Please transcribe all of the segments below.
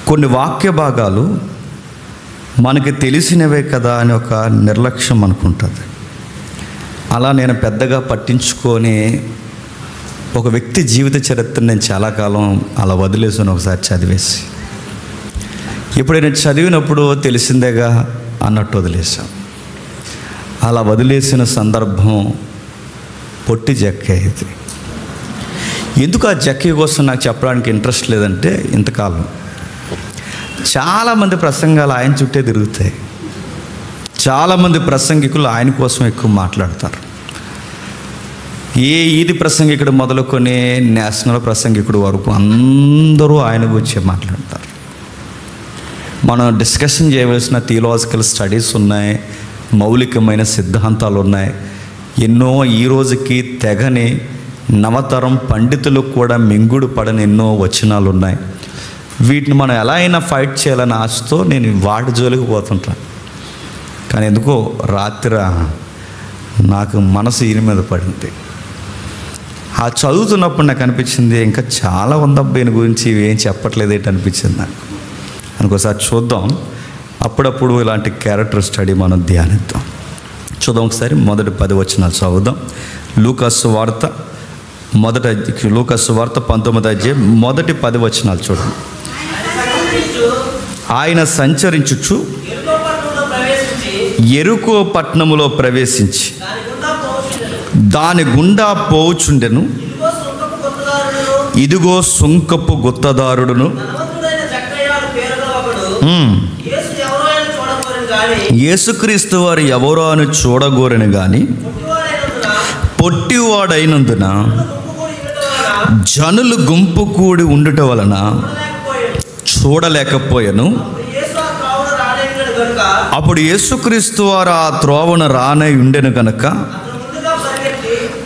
కొన్ని వాక్య భాగాలు మనకి తెలిసినవే కదా అని ఒక నిర్లక్ష్యం అనుకుంటుంది. అలా నేను పెద్దగా పట్టించుకొని ఒక వ్యక్తి జీవిత చరిత్ర నేను చాలా కాలం అలా వదిలేసాను, ఒకసారి చదివేసి. ఇప్పుడు నేను చదివినప్పుడు తెలిసిందేగా అన్నట్టు వదిలేసాను. అలా వదిలేసిన సందర్భం పొట్టి జక్కయ్య. ఇది ఎందుకు ఆ జక్కయ్య కోసం నాకు చెప్పడానికి ఇంట్రెస్ట్ లేదంటే, ఇంతకాలం చాలామంది ప్రసంగాలు ఆయన చుట్టే తిరుగుతాయి. చాలామంది ప్రసంగికులు ఆయన కోసం ఎక్కువ మాట్లాడతారు. ఏ ఈది ప్రసంగికుడు మొదలుకొని నేషనల్ ప్రసంగికుడు వరకు అందరూ ఆయన గురించి మాట్లాడతారు. మనం డిస్కషన్ చేయవలసిన థియలాజికల్ స్టడీస్ ఉన్నాయి, మౌలికమైన సిద్ధాంతాలు ఉన్నాయి, ఎన్నో ఈ రోజుకి తెగని నవతరం పండితులకు కూడా మింగుడు పడని ఎన్నో వచనాలు ఉన్నాయి. వీటిని మనం ఎలా అయినా ఫైట్ చేయాలని ఆశతో నేను వాటి జోలికి పోతుంటాను. కానీ ఎందుకో రాత్రి నాకు మనసు ఈయన మీద పడింది. ఆ చదువుతున్నప్పుడు నాకు అనిపించింది, ఇంకా చాలా ఉందబ్బా ఈయన గురించి, ఇవేం చెప్పట్లేదు ఏంటి అనిపించింది నాకు. అనుకోసారి చూద్దాం. అప్పుడప్పుడు ఇలాంటి క్యారెక్టర్ స్టడీ మనం ధ్యానిద్దాం. చూద్దాం ఒకసారి. మొదటి 10 వచనాలు చదువుదాం. లూకాసు వార్త 19వ అధ్యాయం మొదటి 10 వచనాలు చూడండి. ఆయన సంచరించుచు యెరికో పట్టణములో ప్రవేశించి దాని గుండా పోవుచుండెను. ఇదిగో సుంకపు గుత్తదారుడును యేసుక్రీస్తు వారు ఎవరో అని చూడగోరని గాని పొట్టివాడైనందున జనులు గుంపు కూడి ఉండుట వలన చూడలేకపోయాను. అప్పుడు యేసుక్రీస్తు వారు ఆ త్రోవన రానై ఉండెను కనుక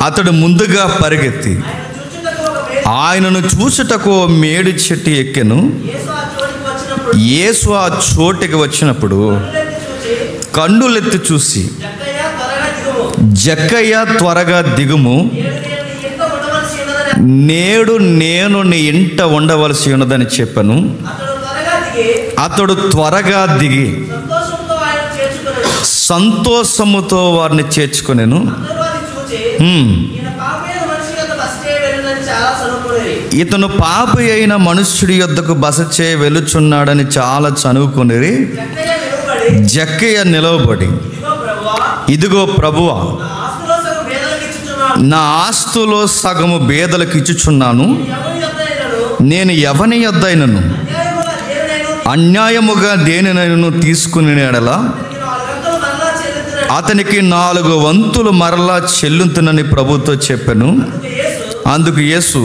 అతడు ముందుగా పరిగెత్తి ఆయనను చూచుటకు మేడి చెట్టు ఎక్కెను. యేసు ఆ చోటికి వచ్చినప్పుడు కన్నులెత్తి చూసి, జక్కయ్య త్వరగా దిగుము, నేడు నేను నీ ఇంట ఉండవలసి ఉన్నదని చెప్పాను. అతడు త్వరగా దిగి సంతోషముతో వారిని చేర్చుకొనెను. ఇతను పాపి అయిన మనుష్యుడి యొద్దకు బస చేయ వెలుచున్నాడని చాలా చనువుకొనిరి. జక్కయ్య నిలవబడి, ఇదిగో ప్రభువా, నా ఆస్తులో సగము బేదలకు ఇచ్చుచున్నాను. నేను ఎవని యొద్దైనను అన్యాయముగా దేనినైనా తీసుకుని ఎడల అతనికి 4 వంతులు మరలా చెల్లుతునని ప్రభుతో చెప్పాను. అందుకు యేసు,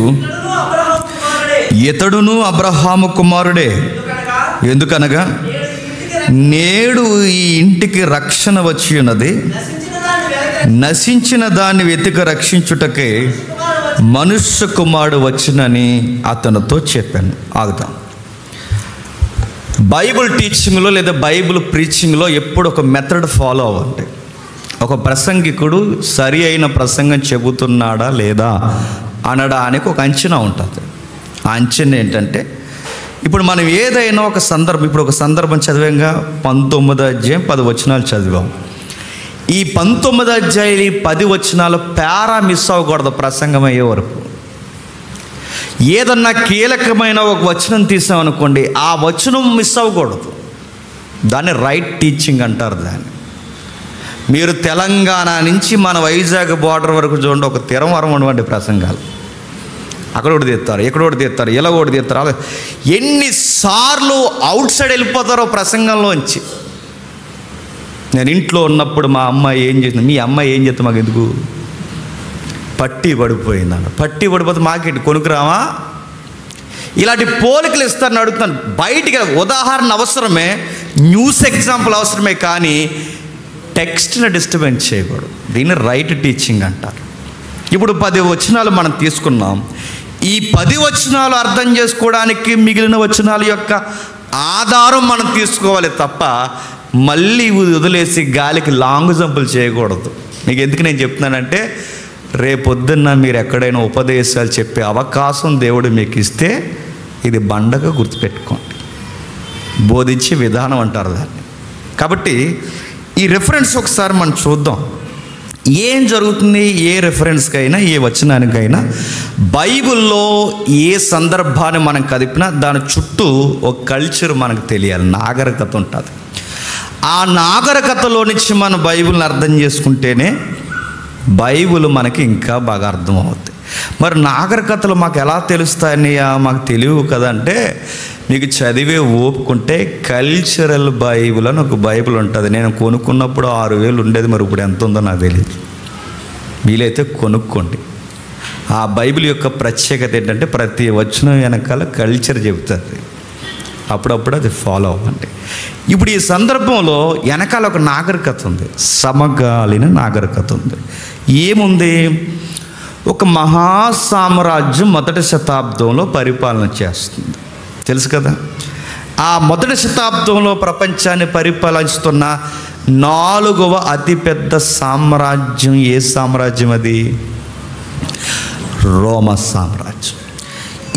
ఇతడును అబ్రహాము కుమారుడే, ఎందుకనగా నేడు ఈ ఇంటికి రక్షణ వచ్చి ఉన్నది. నశించిన దాన్ని వెతికి రక్షించుటకే మనుష్య కుమారుడు వచ్చినని అతనితో చెప్పాను. ఆగుతాం. బైబిల్ టీచింగ్లో లేదా బైబిల్ ప్రీచింగ్లో ఎప్పుడు ఒక మెథడ్ ఫాలో అవ్వండి. ఒక ప్రసంగికుడు సరి అయిన ప్రసంగం చెబుతున్నాడా లేదా అనడానికి ఒక అంచనా ఉంటుంది. ఆ అంచనా ఏంటంటే, ఇప్పుడు మనం ఏదైనా ఒక సందర్భం, ఇప్పుడు ఒక సందర్భం చదివాంగా 19వ అధ్యాయం 10 వచనాలు చదివాం. ఈ 19వ అధ్యాయం 10 వచనాలు పేరా మిస్ అవ్వకూడదు ప్రసంగం అయ్యే వరకు. ఏదన్నా కీలకమైన ఒక వచనం తీసామనుకోండి, ఆ వచనం మిస్ అవ్వకూడదు. దాన్ని రైట్ టీచింగ్ అంటారు. దాన్ని మీరు తెలంగాణ నుంచి మన వైజాగ్ బార్డర్ వరకు చూడండి, ఒక తిరమరం ఉన్నటువంటి ప్రసంగాలు. అక్కడ ఒకటి తీస్తారు, ఇక్కడ ఒకటి తీస్తారు, ఇలా ఒకటి తీస్తారు. ఎన్నిసార్లు అవుట్ సైడ్ వెళ్ళిపోతారో ప్రసంగంలోంచి. నేను ఇంట్లో ఉన్నప్పుడు మా అమ్మాయి ఏం చేసింది, మీ అమ్మాయి ఏం చేస్తే మాకు ఎందుకు, పట్టి పడిపోయిందన్న. పట్టి పడిపోతే మాకేంటి, కొనుక్కురామా? ఇలాంటి పోలికలు ఇస్తారని అడుగుతాను. బయటికి ఉదాహరణ అవసరమే, న్యూస్ ఎగ్జాంపుల్ అవసరమే, కానీ టెక్స్ట్ని డిస్టర్బెన్స్ చేయకూడదు. దీన్ని రైట్ టీచింగ్ అంటారు. ఇప్పుడు 10 వచనాలు మనం తీసుకున్నాం. ఈ 10 వచనాలు అర్థం చేసుకోవడానికి మిగిలిన వచనాల యొక్క ఆధారం మనం తీసుకోవాలి తప్ప మళ్ళీ వదిలేసి గాలికి లాంగ్ జంపులు చేయకూడదు. మీకు ఎందుకు నేను చెప్తున్నానంటే, రేపొద్దున్న మీరు ఎక్కడైనా ఉపదేశాలు చెప్పే అవకాశం దేవుడు మీకు ఇస్తే ఇది బండగా గుర్తుపెట్టుకోండి. బోధించే విధానం అంటారు దాన్ని. కాబట్టి ఈ రెఫరెన్స్ ఒకసారి మనం చూద్దాం. ఏం జరుగుతుంది? ఏ రెఫరెన్స్కైనా, ఏ వచనానికైనా బైబిల్లో ఏ సందర్భాన్ని మనం కదిపినా దాని చుట్టూ ఒక కల్చర్ మనకు తెలియాలి, నాగరికత ఉంటుంది. ఆ నాగరికతలో నుంచి మనం బైబిల్ని అర్థం చేసుకుంటేనే బైబిల్ మనకి ఇంకా బాగా అర్థమవుతుంది. మరి నాగరికతలు మాకు ఎలా తెలుస్తాయన్నయ్యా? మాకు తెలియవు కదంటే, మీకు చదివే ఓపుకుంటే కల్చరల్ బైబిల్ అని ఒక బైబిల్ ఉంటుంది. నేను కొనుక్కున్నప్పుడు 6,000 ఉండేది, మరి ఇప్పుడు ఎంత ఉందో నాకు తెలియదు. వీలైతే కొనుక్కోండి. ఆ బైబిల్ యొక్క ప్రత్యేకత ఏంటంటే ప్రతి వచనం వెనకాల కల్చర్ చెబుతుంది. అప్పుడప్పుడు అది ఫాలో అవ్వండి. ఇప్పుడు ఈ సందర్భంలో వెనకాల ఒక నాగరికత ఉంది, సమకాలీన నాగరికత ఉంది. ఏముంది? ఒక మహాసామ్రాజ్యం మొదటి శతాబ్దంలో పరిపాలన చేస్తుంది, తెలుసు కదా. ఆ మొదటి శతాబ్దంలో ప్రపంచాన్ని పరిపాలిస్తున్న 4వ అతిపెద్ద సామ్రాజ్యం ఏ సామ్రాజ్యం? అది రోమా సామ్రాజ్యం.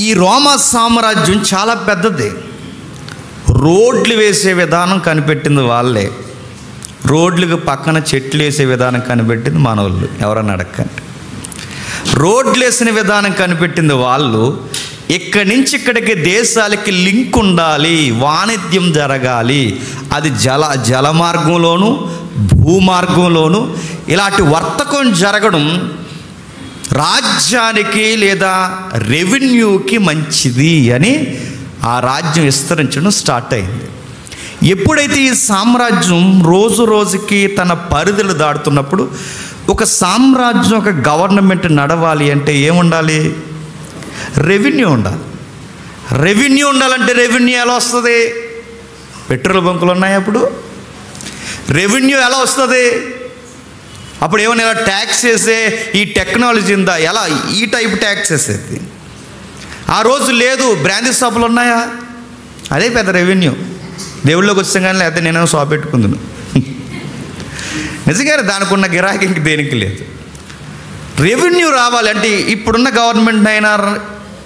ఈ రోమా సామ్రాజ్యం చాలా పెద్దది. రోడ్లు వేసే విధానం కనిపెట్టింది వాళ్ళే. రోడ్లకు పక్కన చెట్లు వేసే విధానం కనిపెట్టింది మనోళ్ళు. ఎవరన్నా అడగండి. రోడ్లు వేసిన విధానం కనిపెట్టింది వాళ్ళు. ఇక్కడి నుంచి ఇక్కడికి దేశాలకి లింక్ ఉండాలి, వాణిజ్యం జరగాలి. అది జల మార్గంలోను భూమార్గంలోను ఇలాంటి వర్తకం జరగడం రాజ్యానికి లేదా రెవెన్యూకి మంచిది అని ఆ రాజ్యం విస్తరించడం స్టార్ట్ అయింది. ఎప్పుడైతే ఈ సామ్రాజ్యం రోజు రోజుకి తన పరిధులు దాటుతున్నప్పుడు ఒక సామ్రాజ్యం, ఒక గవర్నమెంట్ నడవాలి అంటే ఏముండాలి? రెవెన్యూ ఉండాలి. రెవెన్యూ ఉండాలంటే రెవెన్యూ ఎలా వస్తుంది? పెట్రోల్ బంకులు ఉన్నాయి అప్పుడు. రెవెన్యూ ఎలా వస్తుంది? అప్పుడు ఏమైనా ఇలా ట్యాక్స్ వేసే ఈ టెక్నాలజీ ఉందా? ఎలా ఈ టైప్ ట్యాక్స్ వేసేది? ఆ రోజు లేదు. బ్రాందీ షాపులు ఉన్నాయా? అదే పెద్ద రెవెన్యూ. దేవుళ్ళకి వచ్చాం కానీ లేకపోతే నేనేమో షాప్ పెట్టుకుందును. నిజంగానే దానికి ఉన్న గిరాకీ ఇంక దేనికి లేదు. రెవెన్యూ రావాలి అంటే ఇప్పుడున్న గవర్నమెంట్ అయినా,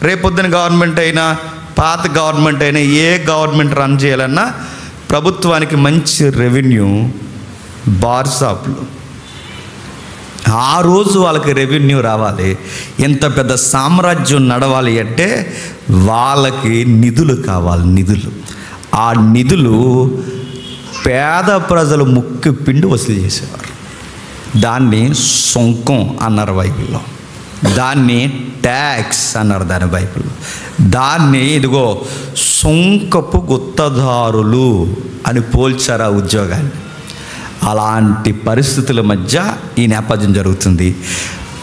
రేపొద్దున గవర్నమెంట్ అయినా, పాత గవర్నమెంట్ అయినా, ఏ గవర్నమెంట్ రన్ చేయాలన్నా ప్రభుత్వానికి మంచి రెవెన్యూ. బార్ షాపులు ఆ రోజు వాళ్ళకి రెవెన్యూ రావాలి. ఎంత పెద్ద సామ్రాజ్యం నడవాలి అంటే వాళ్ళకి నిధులు కావాలి, నిధులు. ఆ నిధులు పేద ప్రజలు ముక్కు పిండి వసూలు చేసేవారు. దాన్ని సొంకం అన్నారు బైబిల్లో, దాన్ని ట్యాక్స్ అన్నారు దాని బైబిల్లో. దాన్ని ఇదిగో సొంకపు గుత్తదారులు అని పోల్చారు ఆ ఉద్యోగాన్ని. అలాంటి పరిస్థితుల మధ్య ఈ నేపథ్యం జరుగుతుంది.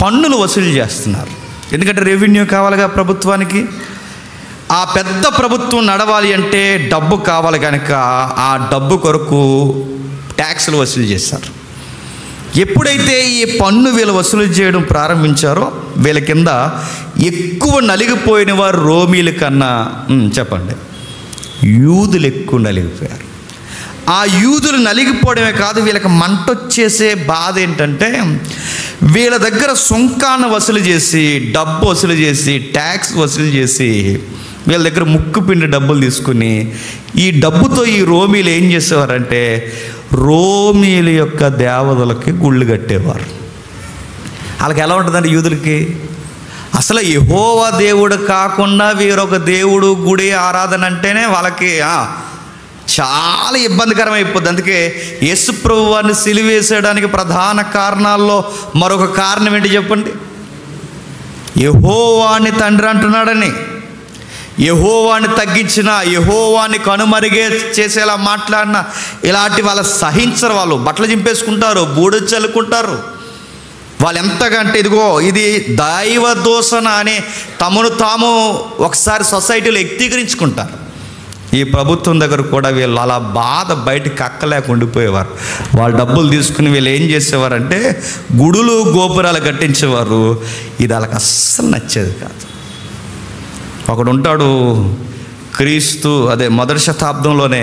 పన్నులు వసూలు చేస్తున్నారు, ఎందుకంటే రెవెన్యూ కావాలిగా ప్రభుత్వానికి. ఆ పెద్ద ప్రభుత్వం నడవాలి అంటే డబ్బు కావాలి కనుక ఆ డబ్బు కొరకు ట్యాక్సులు వసూలు చేశారు. ఎప్పుడైతే ఈ పన్ను వీళ్ళు వసూలు చేయడం ప్రారంభించారో వీళ్ళ కింద ఎక్కువ నలిగిపోయిన వారు రోమీల కన్నా చెప్పండి యూదులు ఎక్కువ నలిగిపోయారు. ఆ యూదులు నలిగిపోవడమే కాదు, వీళ్ళకి మంటొచ్చేసే బాధ ఏంటంటే వీళ్ళ దగ్గర సుంకాన్ని వసూలు చేసి, డబ్బు వసూలు చేసి, ట్యాక్స్ వసూలు చేసి వీళ్ళ దగ్గర ముక్కు పిండి డబ్బులు తీసుకుని ఈ డబ్బుతో ఈ రోమీలు ఏం చేసేవారంటే రోమీల యొక్క దేవతలకి గుళ్ళు కట్టేవారు. వాళ్ళకి ఎలా ఉంటుందంటే యూదులకి అసలు యెహోవా దేవుడు కాకుండా వేరొక దేవుడు గుడి ఆరాధన అంటేనే వాళ్ళకి చాలా ఇబ్బందికరం అయిపోద్ది. అందుకే యేసు ప్రభువు వారిని సిలువేసేయడానికి ప్రధాన కారణాల్లో మరొక కారణం ఏంటి చెప్పండి? యెహోవాని తండ్రి అంటున్నాడని. యెహోవాని తగ్గించిన, యెహోవాని కనుమరుగే చేసేలా మాట్లాడిన ఇలాంటి వాళ్ళ సహించరు. వాళ్ళు బట్టలు చింపేసుకుంటారు, బూడిద చల్లుకుంటారు. వాళ్ళు ఎంతకంటే ఇదిగో ఇది దైవ దూషణ అని తమను తాము ఒకసారి సొసైటీలో వ్యక్తీకరించుకుంటారు. ఈ ప్రభుత్వం దగ్గర కూడా వీళ్ళు అలా బాధ బయటికి కక్కలేక ఉండిపోయేవారు. వాళ్ళ డబ్బులు తీసుకుని వీళ్ళు ఏం చేసేవారంటే గుడులు గోపురాలు కట్టించేవారు. ఇది వాళ్ళకి అస్సలు నచ్చేది కాదు. ఒకడు ఉంటాడు క్రీస్తు మొదటి శతాబ్దంలోనే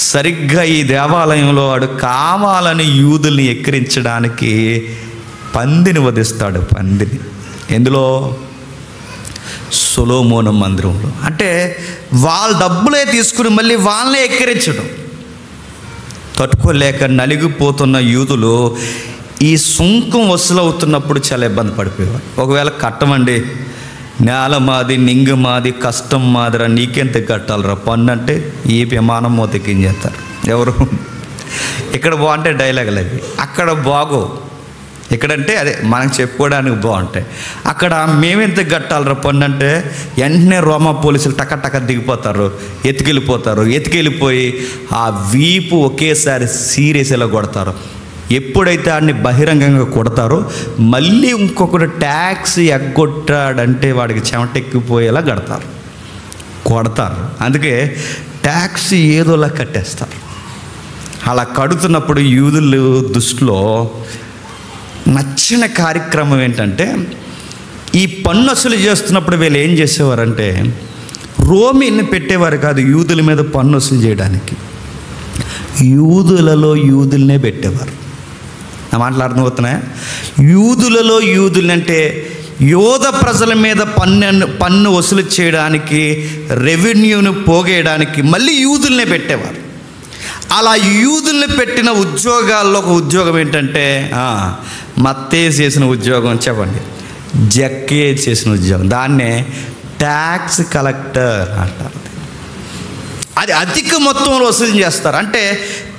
సరిగ్గా ఈ దేవాలయంలో వాడు కావాలని యూదుల్ని ఎక్కిరించడానికి పందిని వధిస్తాడు. పందిని ఎందులో? సొలొమోను మందిరంలో. అంటే వాళ్ళ డబ్బులే తీసుకుని మళ్ళీ వాళ్ళనే ఎక్కిరించడం. తట్టుకోలేక నలిగిపోతున్న యూదులు ఈ సుంకం వసూలవుతున్నప్పుడు చాలా ఇబ్బంది పడిపోయేవారు. ఒకవేళ కట్టమండి, నేల మాది, నింగు మాది, కష్టం మాదిరా, నీకెంత కట్టాలరా పన్ను అంటే ఈ విమానం మోతకి ఏం చేస్తారు ఎవరు? ఇక్కడ బాగుంటాయి డైలాగులు అవి, అక్కడ బాగో. ఇక్కడంటే అదే మనకు చెప్పుకోవడానికి బాగుంటాయి. అక్కడ మేమెంత కట్టాలరా పన్ను అంటే వెంటనే రోమా పోలీసులు టక దిగిపోతారు, ఎత్తుకెళ్ళిపోయి ఆ వీపు ఒకేసారి సీరియస్ ఇలా కొడతారు. ఎప్పుడైతే ఆడిని బహిరంగంగా కొడతారో మళ్ళీ ఇంకొకటి ట్యాక్స్ ఎగ్గొట్టాడంటే వాడికి చెమటెక్కిపోయేలా కొడతారు. అందుకే ట్యాక్స్ ఏదోలా కట్టేస్తారు. అలా కడుతున్నప్పుడు యూదులు దృష్టిలో నచ్చిన కార్యక్రమం ఏంటంటే, ఈ పన్ను వసూలు చేస్తున్నప్పుడు వీళ్ళు ఏం చేసేవారంటే రోమీని పెట్టేవారు కాదు యూదుల మీద పన్ను వసూలు చేయడానికి. యూదులలో యూదులనే పెట్టేవారు. నా మాటలు అర్థమవుతున్నాయా? యూదులలో యూదులు అంటే యోధ ప్రజల మీద పన్ను వసూలు చేయడానికి, రెవెన్యూను పోగేయడానికి మళ్ళీ యూదులనే పెట్టేవారు. అలా యూదుల్ని పెట్టిన ఉద్యోగాల్లో ఒక ఉద్యోగం ఏంటంటే మత్తయి చేసిన ఉద్యోగం, చెప్పండి, జక్కయ్య చేసిన ఉద్యోగం. దాన్నే ట్యాక్స్ కలెక్టర్ అంటారు. అది అధిక మొత్తంలో వసూలు చేస్తారు. అంటే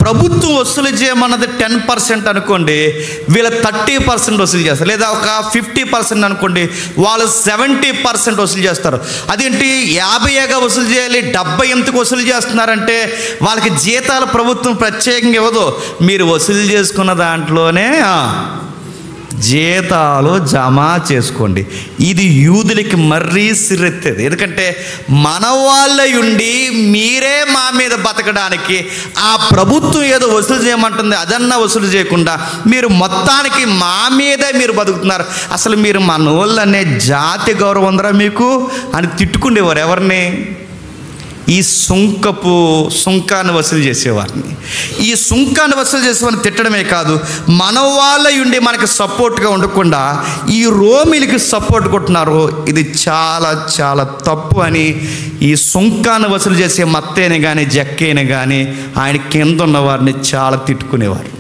ప్రభుత్వం వసూలు చేయమన్నది 10% అనుకోండి, వీళ్ళ 30% వసూలు చేస్తారు. లేదా ఒక 50% అనుకోండి, వాళ్ళు 70% వసూలు చేస్తారు. అదేంటి 50గా వసూలు చేయాలి, 70 ఎంతకు వసూలు చేస్తున్నారంటే వాళ్ళకి జీతాలు ప్రభుత్వం ప్రత్యేకంగా ఇవ్వదు. మీరు వసూలు చేసుకున్న దాంట్లోనే జీతాలు జమ చేసుకోండి. ఇది యూదులకి మర్రీ సిరెత్తేది. ఎందుకంటే మన వాళ్ళ ఉండి మీరే మా మీద బతకడానికి ఆ ప్రభుత్వం ఏదో వసూలు చేయమంటుంది, అదన్నా వసూలు చేయకుండా మీరు మొత్తానికి మా మీదే మీరు బతుకుతున్నారు, అసలు మీరు మన వాళ్ళు అనే జాతి గౌరవం ఉందరా మీకు అని తిట్టుకునేవారు. ఎవరిని? ఈ సుంకాన్ని వసూలు చేసేవారిని. ఈ సుంకాన్ని వసూలు చేసేవారిని తిట్టడమే కాదు, మన వాళ్ళ ఉండి మనకి సపోర్ట్గా ఉండకుండా ఈ రోమిలికి సపోర్ట్ కొట్టున్నారు. ఇది చాలా చాలా తప్పు అని ఈ సుంకాన్ని వసూలు చేసే మత్తయ్యని కానీ జక్కయ్యని కానీ ఆయన కింద ఉన్న వారిని చాలా తిట్టుకునేవారు.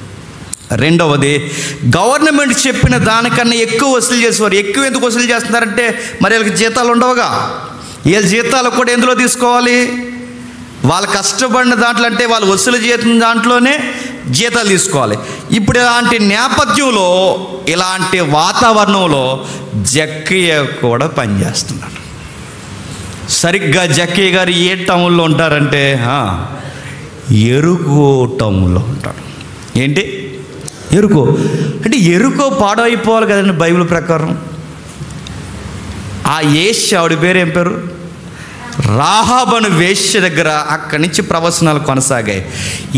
రెండవది, గవర్నమెంట్ చెప్పిన దానికన్నా ఎక్కువ వసూలు చేసేవారు. ఎక్కువ ఎందుకు వసూలు చేస్తున్నారంటే మరి వీళ్ళకి జీతాలు ఉండవుగా. వీళ్ళ జీతాలు కూడా ఎందులో తీసుకోవాలి? వాళ్ళు కష్టపడిన దాంట్లో, అంటే వాళ్ళు వసూలు చేసిన దాంట్లోనే జీతాలు తీసుకోవాలి. ఇప్పుడు ఇలాంటి నేపథ్యంలో, ఇలాంటి వాతావరణంలో జక్కయ్య కూడా పనిచేస్తున్నాడు. సరిగ్గా జక్కయ్య గారు ఏ టౌన్లో ఉంటారంటే ఎరుకో టౌన్లో ఉంటాడు. ఏంటి ఎరుకో అంటే? ఎరుకో పాడైపోవాలి కదండి బైబిల్ ప్రకారం. ఆ వేశ్య, ఆవిడ పేరు ఏం పేరు? రాహాబను వేశ్య దగ్గర అక్కడి నుంచి ప్రవచనాలు కొనసాగాయి.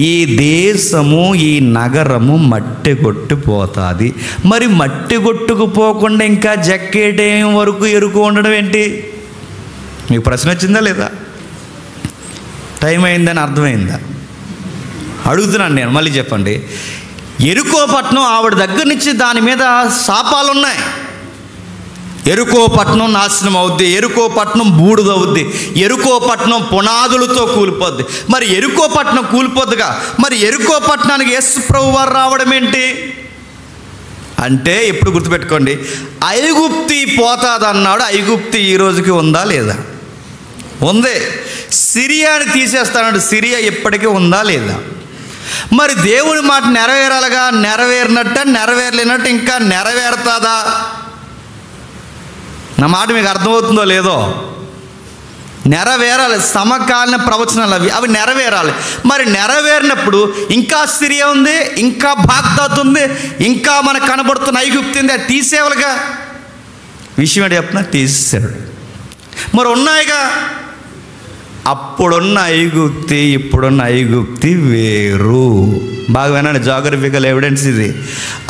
ఈ దేశము, ఈ నగరము మట్టి కొట్టుపోతుంది. మరి మట్టి కొట్టుకుపోకుండా ఇంకా జక్కేటేం వరకు ఎరుకు ఉండడం ఏంటి? మీకు ప్రశ్న వచ్చిందా లేదా? టైం అయిందని అర్థమైందా? అడుగుతున్నాను నేను, మళ్ళీ చెప్పండి. ఎరుకో పట్టణం, ఆవిడ దగ్గర నుంచి దాని మీద శాపాలు ఉన్నాయి. ఎరుకో పట్టణం నాశనం అవుద్ది, ఎరుకో పట్టణం బూడిదవుద్ది, ఎరుకో పట్టణం పునాదులతో కూలిపోద్ది. మరి ఎరుకో పట్టణం కూలిపోద్దుగా, మరి ఎరుకో పట్టణానికి యేసు ప్రభువు వారు రావడం ఏంటి అంటే, ఎప్పుడు గుర్తుపెట్టుకోండి, ఐగుప్తి పోతాది అన్నాడు. ఐగుప్తి ఈ రోజుకి ఉందా లేదా? ఉంది. సిరియాని తీసేస్తాడు, సిరియా ఇప్పటికీ ఉందా లేదా? మరి దేవుని మాట నెరవేరాలిగా. నెరవేరలేనట్టు ఇంకా నెరవేరుతుందా? నా మాట మీకు అర్థమవుతుందో లేదో? నెరవేరాలి. సమకాలీన ప్రవచనాలు అవి నెరవేరాలి. మరి నెరవేరినప్పుడు ఇంకా సిరియా ఉంది, ఇంకా బాగ్దాద్ ఉంది, ఇంకా మనకు కనబడుతున్న ఐగుప్తు ఉంది. అది తీసేవాళ్ళుగా. విషయం ఏంటి చెప్తున్నా? తీసేశాడు. మరి ఉన్నాయిగా. అప్పుడున్న ఐగుప్తి ఇప్పుడున్న ఐగుప్తి వేరు. బాగా వినండి, జాగ్రఫికల్ ఎవిడెన్స్ ఇది.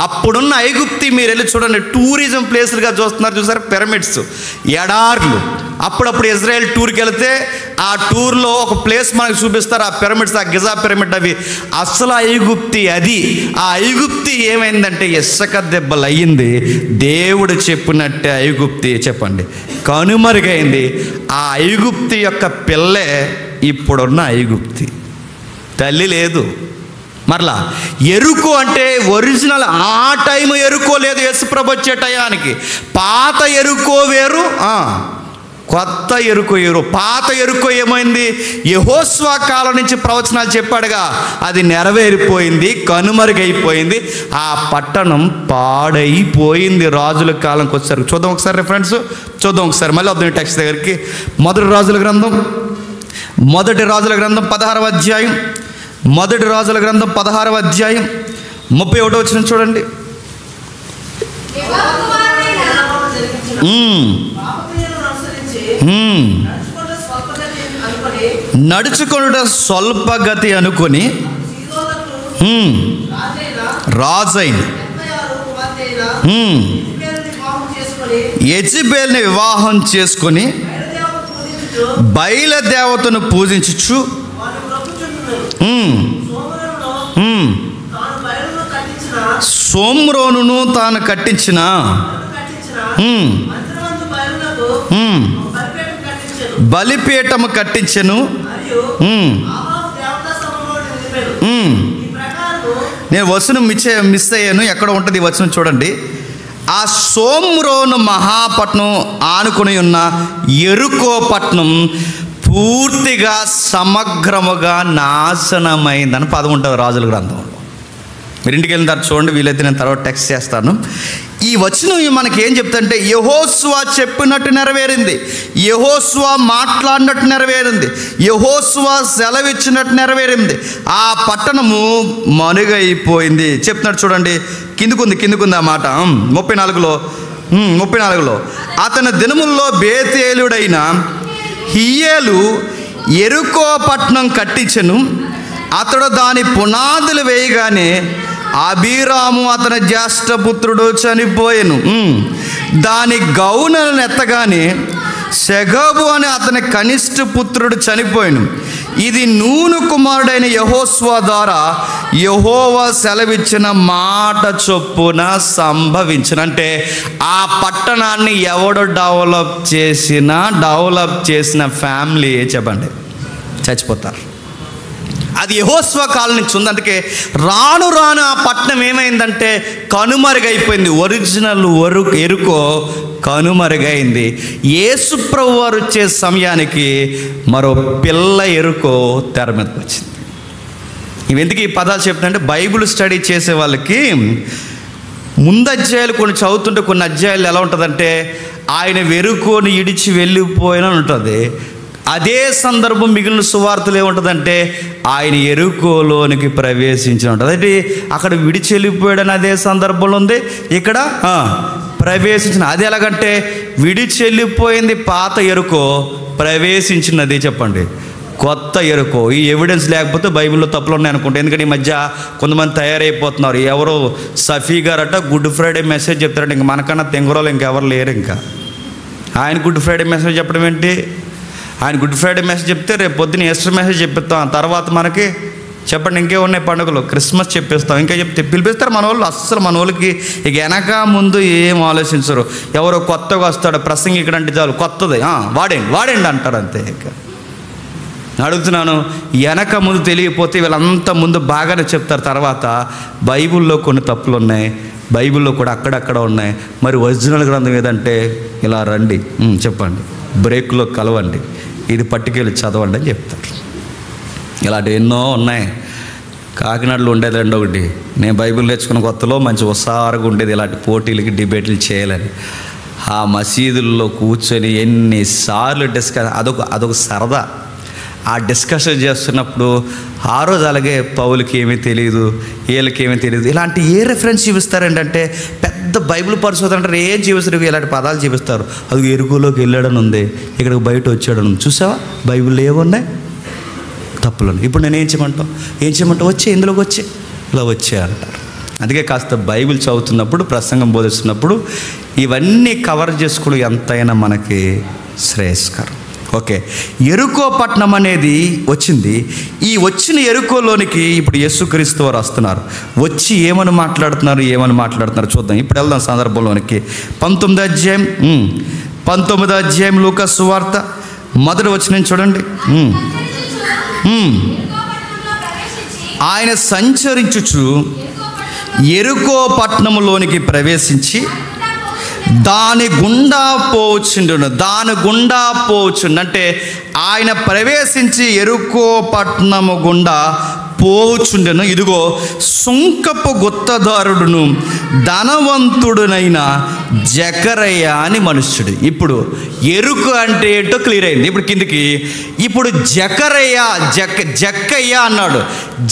అప్పుడున్న ఐగుప్తి మీరు వెళ్ళి చూడండి, టూరిజం ప్లేసులుగా చూస్తున్నారు. చూసారు? పిరమిడ్స్, ఎడార్లు, అప్పుడప్పుడు ఇజ్రాయెల్ టూర్కి వెళితే ఆ టూర్లో ఒక ప్లేస్ మనకు చూపిస్తారు, ఆ పిరమిడ్స్, ఆ గిజా పిరమిడ్, అవి అసలు ఐగుప్తి. అది ఆ ఐగుప్తి ఏమైందంటే ఇసుక దెబ్బలు అయ్యింది. దేవుడు చెప్పినట్టే ఐగుప్తి చెప్పండి కనుమరుగైంది. ఆ ఐగుప్తి యొక్క పిల్లే ఇప్పుడున్న ఐగుప్తి. తల్లి లేదు. మరలా ఎరుకో అంటే ఒరిజినల్ ఆ టైం ఎరుకో లేదు యేసుప్రభు వచ్చే టయానికి. పాత ఎరుకో వేరు, కొత్త ఎరుకో వేరు. పాత ఎరుకో ఏమైంది? యెహోషువ కాలం నుంచి ప్రవచనాలు చెప్పాడుగా, అది నెరవేరిపోయింది, కనుమరుగైపోయింది. ఆ పట్టణం పాడైపోయింది రాజుల కాలంకి వచ్చారు. చూద్దాం ఒకసారి రిఫరెన్స్ చూద్దాం ఒకసారి, మళ్ళీ వద్దాం టెక్స్ట్ దగ్గరికి. మొదటి రాజుల గ్రంథం 16వ అధ్యాయం, మొదటి రాజుల గ్రంథం 16వ అధ్యాయం 31వ వచనం చూడండి. నడుచుకొనుట స్వల్పగతి అనుకొని రాజైన యెజబెల్ని వివాహం చేసుకొని బయలుదేవతను పూజించుచు సోమ్రోనును తాను కట్టించిన బలిపీఠము కట్టించెను. నేను వచనం మిస్ అయ్యాను, ఎక్కడ ఉంటుంది ఈ వచనం చూడండి. ఆ సోమ్రోను మహాపట్నం ఆనుకుని ఉన్న యెరికో పట్నం పూర్తిగా సమగ్రముగా నాశనమైందని పదం ఉంటుంది రాజుల గ్రంథంలో. మీరు ఇంటికి వెళ్ళిన తర్వాత చూడండి, వీలైతే నేను తర్వాత టెక్స్ట్ చేస్తాను. ఈ వచనం మనకి ఏం చెప్తుంటే యెహోషువ చెప్పినట్టు నెరవేరింది, యెహోషువ మాట్లాడినట్టు నెరవేరింది, యెహోషువ సెలవిచ్చినట్టు నెరవేరింది. ఆ పట్టణము మనుగైపోయింది చెప్తున్నాడు. చూడండి కిందుకుంది ఆ మాట 34లో అతని దినముల్లో బేతేలుడైన హియ్యేలు యెరికో పట్నం కట్టించెను. అతడు దాని పునాదులు వేయగానే అబీరాము అతని జ్యేష్ఠపుత్రుడు చనిపోయెను. దాని గౌనలను ఎత్తగానే సెగబు అని అతని కనిష్ఠ పుత్రుడు చనిపోయెను. ఇది నూను కుమారుడైన యెహోషువ ద్వారా యెహోవా సెలవిచ్చిన మాట చొప్పున సంభవించిన. అంటే ఆ పట్టణాన్ని ఎవడు డెవలప్ చేసిన ఫ్యామిలీ చెప్పండి చచ్చిపోతారు. అది యెహోషువ కాలం నుంచి ఉంది. అందుకే రాను ఆ పట్టణం ఏమైందంటే కనుమరుగైపోయింది. ఒరిజినల్ ఎరుకో కనుమరుగైంది. యేసు ప్రభువు వారు వచ్చే సమయానికి మరో పిల్ల ఎరుకో తెర మీదకి వచ్చింది. ఇవెందుకు ఈ పదాలు చెప్తుంటే బైబిల్ స్టడీ చేసే వాళ్ళకి ముందు అధ్యాయాలు కొన్ని చదువుతుంటే కొన్ని అధ్యాయాలు ఎలా ఉంటుందంటే ఆయన వెరుకోని ఇడిచి వెళ్ళిపోయిన ఉంటుంది. అదే సందర్భం మిగిలిన సువార్తలు ఏముంటుందంటే ఆయన ఎరుకోలోనికి ప్రవేశించిన ఉంటుంది. అంటే అక్కడ విడిచి వెళ్ళిపోయాడని అదే సందర్భంలో ఉంది, ఇక్కడ ప్రవేశించిన. అది ఎలాగంటే విడిచి వెళ్ళిపోయింది పాత ఎరుకో, ప్రవేశించినది చెప్పండి కొత్త ఎరుకో. ఈ ఎవిడెన్స్ లేకపోతే బైబిల్లో తప్పులు ఉన్నాయి అనుకుంటే. ఎందుకంటే ఈ మధ్య కొంతమంది తయారైపోతున్నారు. ఎవరో సఫీ గారట గుడ్ ఫ్రైడే మెసేజ్ చెప్తారంటే ఇంక మనకన్నా తెంగురోలు ఇంకెవరు లేరు. ఇంకా ఆయన గుడ్ ఫ్రైడే మెసేజ్ చెప్పడం ఏంటి? ఆయన గుడ్ ఫ్రైడే మెసేజ్ చెప్తే రేపు పొద్దున్న ఈస్టర్ మెసేజ్ చెప్పిస్తాం. తర్వాత మనకి చెప్పండి ఇంకే ఉన్నాయి పండుగలు, క్రిస్మస్ చెప్పిస్తాం, ఇంకా చెప్తే పిలిపిస్తారు మన వాళ్ళు. అస్సలు మన వాళ్ళకి ఇక వెనక ముందు ఏం ఆలోచించరు. ఎవరో కొత్తగా వస్తాడు ప్రసంగి ఇక్కడ అంటే చాలు కొత్తది వాడండి అంటారు అంతే. ఇక అడుగుతున్నాను, వెనక ముందు తెలియకపోతే వీళ్ళంతా ముందు బాగానే చెప్తారు. తర్వాత బైబిల్లో కొన్ని తప్పులు ఉన్నాయి, బైబిల్లో కూడా అక్కడక్కడ ఉన్నాయి. మరి ఒరిజినల్ గ్రంథం ఏదంటే ఇలా రండి చెప్పండి, బ్రేక్లో కలవండి, ఇది పట్టుకెళ్ళి చదవండి అని చెప్తారు. ఇలాంటి ఎన్నో ఉన్నాయి. కాకినాడలో ఉండేది రెండో ఒకటి, నేను బైబిల్ నేర్చుకున్న కొత్తలో మంచి ఉత్సాహంగా ఉండేది ఇలాంటి పోటీలకి డిబేట్లు చేయాలని. ఆ మసీదుల్లో కూర్చొని ఎన్నిసార్లు అదొక సరదా. ఆ డిస్కషన్ చేస్తున్నప్పుడు ఆ రోజు అలాగే పౌలకి ఏమీ తెలియదు, వీళ్ళకి ఏమీ తెలియదు, ఇలాంటి ఏ రెఫరెన్స్ చూపిస్తారంటే పెద్ద బైబిల్ పరిశోధన అంటారు. ఏం చూపిస్తారు? ఇలాంటి పదాలు చూపిస్తారు. అది ఎరుకులోకి వెళ్ళాడని ఉంది, ఇక్కడికి బయట వచ్చాడని ఉంది. చూసావా బైబిల్లో ఏమున్నాయి తప్పులు. ఇప్పుడు నేను ఏం చేయమంటావు? వచ్చే ఇందులోకి ఇలా వచ్చే అంటారు. అందుకే కాస్త బైబిల్ చదువుతున్నప్పుడు ప్రసంగం బోధిస్తున్నప్పుడు ఇవన్నీ కవర్ చేసుకోవడం ఎంతైనా మనకి శ్రేయస్కరం. ఓకే, ఎరుకో పట్టణం అనేది వచ్చింది. ఈ వచ్చిన ఎరుకోలోనికి ఇప్పుడు యేసుక్రీస్తు వారు వస్తున్నారు. వచ్చి ఏమని మాట్లాడుతున్నారు చూద్దాం. ఇప్పుడు వెళ్దాం సందర్భంలోనికి. 19వ అధ్యాయం లూకా సువార్త మొదటి వచనం చూడండి. ఆయన సంచరించుచు ఎరుకో పట్టణంలోనికి ప్రవేశించి దాని గుండా పోవచ్చుండు. అంటే ఆయన ప్రవేశించి ఎరుకో పట్టణము గుండా పోవచ్చుండెను. ఇదిగో సుంకపు గుత్తదారుడును ధనవంతుడునైన జకరయ్య అని మనుష్యుడు. ఇప్పుడు ఎరుకు అంటే ఏంటో క్లియర్ అయింది. ఇప్పుడు కిందికి ఇప్పుడు జక్కయ్య అన్నాడు.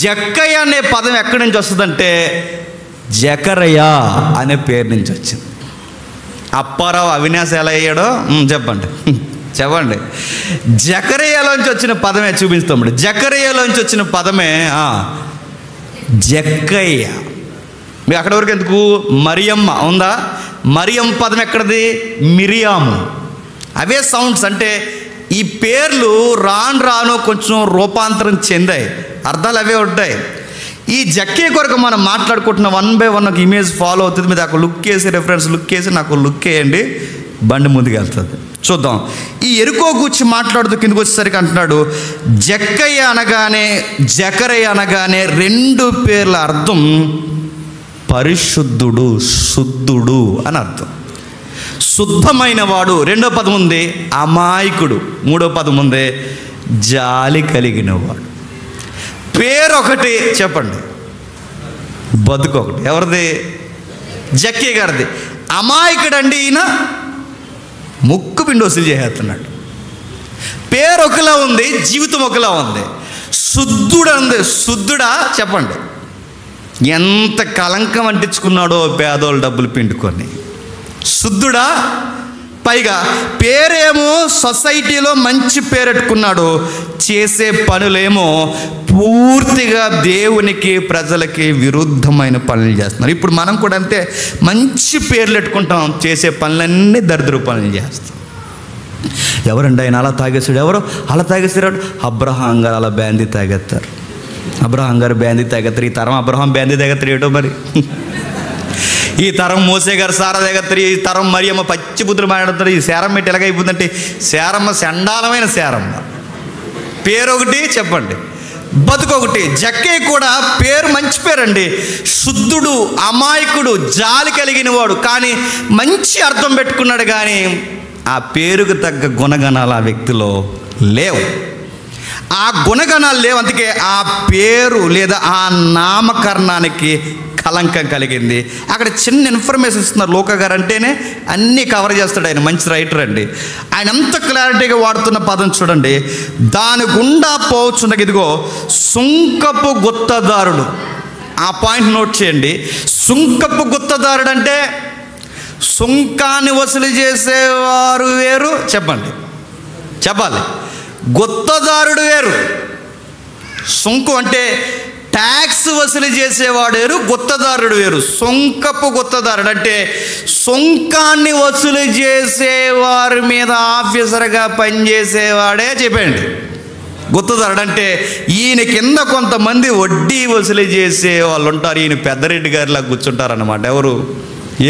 జక్కయ్య అనే పదం ఎక్కడి నుంచి వస్తుందంటే జకరయ్య అనే పేరు నుంచి వచ్చింది. అప్పారావు అవినాశ్ ఎలా అయ్యాడో చెప్పండి. జకరయ్యలోంచి వచ్చిన పదమే చూపిస్తాం. జకరయ్యలోంచి వచ్చిన పదమే జక్కయ్య. మీరు అక్కడి వరకు ఎందుకు? మరియమ్మ ఉందా? మరియమ్మ పదం ఎక్కడిది? మిరియాము. అవే సౌండ్స్. అంటే ఈ పేర్లు రాను కొంచెం రూపాంతరం చెందాయి, అర్థాలు అవే ఉంటాయి. ఈ జక్కయ్య కొరకు మనం మాట్లాడుకుంటున్న 1 by 1 ఒక ఇమేజ్ ఫాలో అవుతుంది. మీద ఒక లుక్ వేసి రెఫరెన్స్ లుక్ వేసి నాకు లుక్ వేయండి, బండి ముందుకు వెళ్తుంది. చూద్దాం. ఈ ఎరుకో గురించి మాట్లాడుతూ కిందకు వచ్చేసరికి అంటున్నాడు జక్కయ్య అనగానే జకరయ్య అనగానే 2 పేర్ల అర్థం పరిశుద్ధుడు, శుద్ధుడు అని అర్థం. శుద్ధమైన వాడు 2వ పదం ఉంది. అమాయకుడు 3వ పదం ఉంది. జాలి కలిగిన వాడు. పేరు ఒకటి చెప్పండి, బతుకు ఒకటి. ఎవరిది? జక్కయ్య గారిది. అమాయకుడు అండి ఈయన, ముక్కు పిండి వసూలు చేసేస్తున్నాడు. పేరు ఒకలా ఉంది, జీవితం ఒకలా ఉంది. శుద్ధుడు అంది. శుద్ధుడా చెప్పండి. ఎంత కలంకం అంటించుకున్నాడో పేదోళ్ళు డబ్బులు పిండుకొని. శుద్ధుడా? పైగా పేరేమో సొసైటీలో మంచి పేరెట్టుకున్నాడు, చేసే పనులేమో పూర్తిగా దేవునికి ప్రజలకి విరుద్ధమైన పనులు చేస్తున్నారు. ఇప్పుడు మనం కూడా అంతే, మంచి పేర్లు పెట్టుకుంటాం, చేసే పనులన్నీ దరిద్ర పనులు చేస్తాం. ఎవరండి ఆయన అలా తాగేస్తాడు? ఎవరు అలా తాగేస్తాడు? అబ్రహాం గారు అలా బ్యాందీ తాగేస్తారు. అబ్రహాం గారు బ్యాందీ తాగేస్తారు. ఈ తరం అబ్రహాం బ్యాందీ తాగేస్తారు ఏటో మరి. ఈ తరం మోసే గారు సారా తాగేస్తారు. ఈ తరం మరియమ్మ పచ్చి బుద్ధులు మాట్లాడతారు. ఈ శారమ్మ ఎట్టి ఎలాగైపోతుందంటే శారమ్మ చండాలమైన శారమ్మ. పేరు ఒకటి చెప్పండి, బతుకొకటి. జక్కయ్య కూడా పేరు మంచి పేరండి. శుద్ధుడు, అమాయకుడు, జాలి కలిగిన వాడు. కానీ మంచి అర్థం పెట్టుకున్నాడు, కానీ ఆ పేరుకు తగ్గ గుణగణాలు ఆ వ్యక్తిలో లేవు. ఆ గుణగణాలు లేవు. అందుకే ఆ పేరు లేదా ఆ నామకరణానికి కలంకం కలిగింది. అక్కడ చిన్న ఇన్ఫర్మేషన్ ఇస్తున్నారు. లోక గారు అంటేనే అన్నీ కవర్ చేస్తాడు. ఆయన మంచి రైటర్ అండి. ఆయన ఎంత క్లారిటీగా వాడుతున్న పదం చూడండి. దాని గుండా పోవచ్చుండగా ఇదిగో సుంకపు గుత్తదారుడు. ఆ పాయింట్ నోట్ చేయండి. సుంకపు గుత్తదారుడు అంటే సుంకాన్ని వసూలు చేసేవారు వేరు, చెప్పాలి. గుత్తదారుడు వేరు. సుంకు అంటే ట్యాక్స్ వసూలు చేసేవాడు వేరు, గుత్తదారుడు వేరు. సుంకపు గుత్తదారుడు అంటే సుంకాన్ని వసూలు చేసేవారి మీద ఆఫీసర్గా పనిచేసేవాడే చెప్పండి. గుత్తదారుడు అంటే ఈయన కింద కొంతమంది వడ్డీ వసూలు చేసే వాళ్ళు ఉంటారు. ఈయన పెద్దరెడ్డి గారిలా కూర్చుంటారు అన్నమాట. ఎవరు?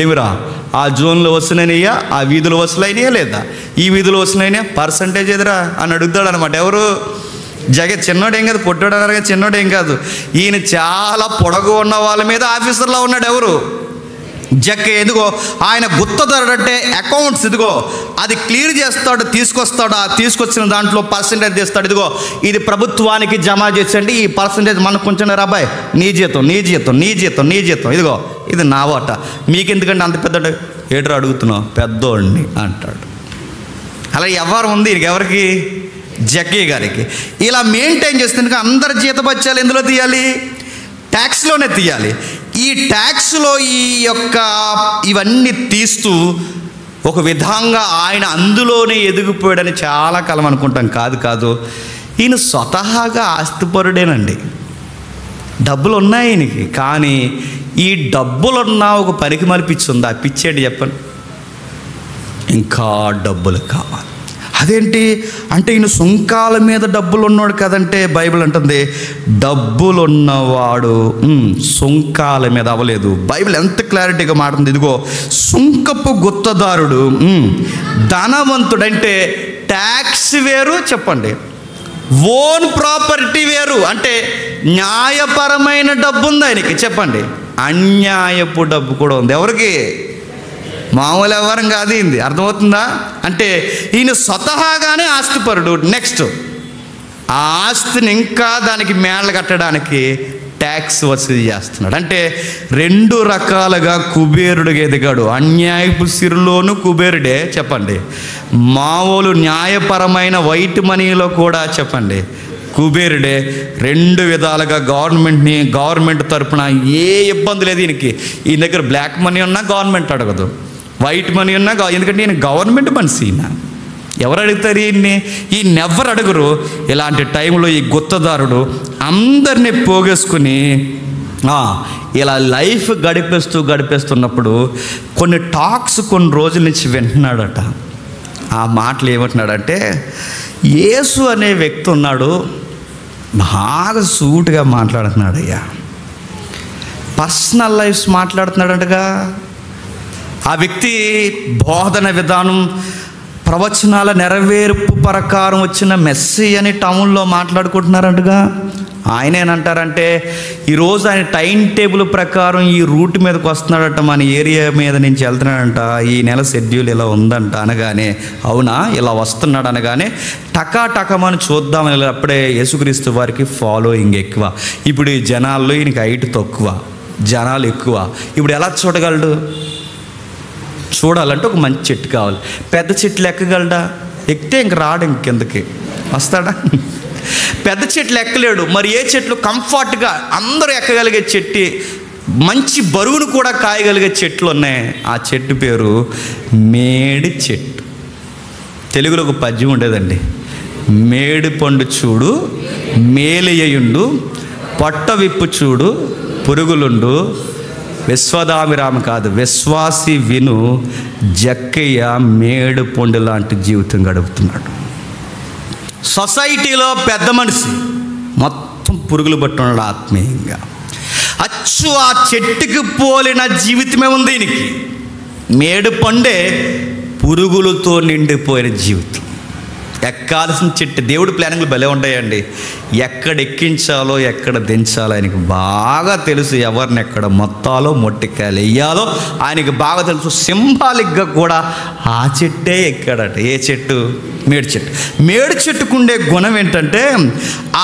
ఏమిరా ఆ జోన్లో వసూలైనయా, ఆ వీధులు వసూలైనయా, లేదా ఈ వీధులు వసూలైనయా, పర్సంటేజ్ ఎదురా అని అడుగుతాడు అనమాట. ఎవరు? చిన్నోడేం కాదు, పొట్టోడు అన్నారు కదా, చిన్నోడేం కాదు. ఈయన చాలా పొడగు ఉన్న వాళ్ళ మీద ఆఫీసర్లో ఉన్నాడు. ఎవరు? జక్కయ్య. ఎందుకో ఆయన గుత్తదారుడు అంటే అకౌంట్స్ ఇదిగో అది క్లియర్ చేస్తాడు, తీసుకొస్తాడు. ఆ తీసుకొచ్చిన దాంట్లో పర్సంటేజ్ తీస్తాడు. ఇదిగో ఇది ప్రభుత్వానికి జమ చేసండి, ఈ పర్సంటేజ్ మనకు కొంచెం రాబాయ్, నీ జీతం ఇదిగో ఇది నా వాట, మీకు ఎందుకంటే అంత పెద్ద ఏటో అడుగుతున్నావు, పెద్దోడిని అంటాడు. అలా ఎవరు ఉంది ఎవరికి? జక్కయ్య గారికి. ఇలా మెయింటైన్ చేస్తుండగా అందరి జీతబత్యాలు ఎందులో తీయాలి? ట్యాక్స్లోనే తీయాలి. ఈ ట్యాక్స్లో ఇవన్నీ తీస్తూ ఒక విధంగా ఆయన అందులోనే ఎదిగిపోయాడని చాలా కాలం అనుకుంటాం. కాదు, ఈయన స్వతహాగా ఆస్తిపరుడేనండి. డబ్బులు ఉన్నాయి ఈయనకి. కానీ ఈ డబ్బులున్నా ఒక పనికి మలిపించింది. ఆ పిచ్చేటి చెప్పండి, ఇంకా డబ్బులు కావాలి. అదేంటి అంటే ఈయన సుంకాల మీద డబ్బులు ఉన్నాడు కదంటే బైబిల్ అంటుంది డబ్బులున్నవాడు సుంకాల మీద అవ్వలేదు. బైబిల్ ఎంత క్లారిటీగా మాట్లాడుతుంది. ఇదిగో సుంకపు గుత్తదారుడు ధనవంతుడు అంటే ట్యాక్స్ వేరు, చెప్పండి ఓన్ ప్రాపర్టీ వేరు. అంటే న్యాయపరమైన డబ్బు ఉంది ఆయనకి, చెప్పండి అన్యాయపు డబ్బు కూడా ఉంది. ఎవరికి? మామూలు వ్యవహారం కాదు ఇది. అర్థమవుతుందా? అంటే ఈయన స్వతహాగానే ఆస్తిపరుడు. నెక్స్ట్ ఆ ఆస్తిని ఇంకా దానికి మేళ కట్టడానికి ట్యాక్స్ వసూలు చేస్తున్నాడు. అంటే రెండు రకాలుగా కుబేరుడిగా ఎదిగాడు. అన్యాయపు సిరులోను కుబేరుడే, చెప్పండి మామూలు న్యాయపరమైన వైట్ మనీలో కూడా చెప్పండి కుబేరుడే. రెండు విధాలుగా గవర్నమెంట్ తరపున ఏ ఇబ్బంది లేదు ఈయనకి. ఈయన దగ్గర బ్లాక్ మనీ ఉన్నా గవర్నమెంట్ అడగదు, వైట్ మనీ ఉన్నా ఎందుకంటే ఈయన గవర్నమెంట్ మనిషి. ఈయన ఎవరు అడుగుతారు? ఈయన ఎవరు అడుగురు. ఇలాంటి టైంలో ఈ గుత్తదారుడు అందరినీ పోగేసుకుని ఇలా లైఫ్ గడిపేస్తున్నప్పుడు కొన్ని టాక్స్ కొన్ని రోజుల నుంచి వింటున్నాడట. ఆ మాటలు ఏమంటున్నాడంటే, యేసు అనే వ్యక్తి ఉన్నాడు, బాగా సూటుగా మాట్లాడుతున్నాడు అయ్యా, పర్సనల్ లైఫ్స్ మాట్లాడుతున్నాడంటగా. ఆ వ్యక్తి బోధన విధానం, ప్రవచనాల నెరవేర్పు ప్రకారం వచ్చిన మెస్సీ అని టౌన్లో మాట్లాడుకుంటున్నారంటగా. ఆయన ఏమంటారంటే ఈరోజు ఆయన టైం టేబుల్ ప్రకారం ఈ రూట్ మీదకి వస్తున్నాడట, మన ఏరియా మీద నుంచి వెళ్తున్నాడంట, ఈ నెల షెడ్యూల్ ఇలా ఉందంట అనగానే, అవునా ఇలా వస్తున్నాడు అనగానే టకాటకమని చూద్దామని అప్పుడే యేసుక్రీస్తు వారికి ఫాలోయింగ్ ఎక్కువ. ఇప్పుడు ఈ జనాల్లో ఈయనకి హైట్ తక్కువ, జనాలు ఎక్కువ. ఇప్పుడు ఎలా చూడగలడు? చూడాలంటే ఒక మంచి చెట్టు కావాలి. పెద్ద చెట్లు ఎక్కగలడా? ఎక్కితే ఇంక రాడు, ఇంకెందుకు వస్తాడా? పెద్ద చెట్లు ఎక్కలేడు. మరి ఏ చెట్లు కంఫర్ట్గా అందరూ ఎక్కగలిగే చెట్టు, మంచి బరువును కూడా కాయగలిగే చెట్లు ఉన్నాయి. ఆ చెట్టు పేరు మేడి చెట్టు. తెలుగులో ఒక పద్యం ఉండేదండి, మేడి పండు చూడు మేలియుండు, పొట్ట విప్పు చూడు పురుగులుండు, విశ్వదామిరామ కాదు విశ్వాసి విను, జక్కయ్య మేడు పండు లాంటి జీవితం గడుపుతున్నాడు. సొసైటీలో పెద్ద మనిషి మొత్తం పురుగులు పట్టున్నాడు ఆత్మీయంగా. అచ్చు ఆ చెట్టుకి పోలిన జీవితమే ఉంది ఈయనకి. మేడు పండే పురుగులతో నిండిపోయిన జీవితం. ఎక్కాల్సిన చెట్టు. దేవుడి ప్లానింగ్లు భలే ఉంటాయండి. ఎక్కడ ఎక్కించాలో ఎక్కడ దించాలో ఆయనకి బాగా తెలుసు. ఎవరిని ఎక్కడ మొత్తాలో మొట్టికాయలు వెయ్యాలో ఆయనకి బాగా తెలుసు. సింబాలిక్గా కూడా ఆ చెట్టే ఎక్కాడట. ఏ చెట్టు? మేడి చెట్టు. మేడి చెట్టుకుండే గుణం ఏంటంటే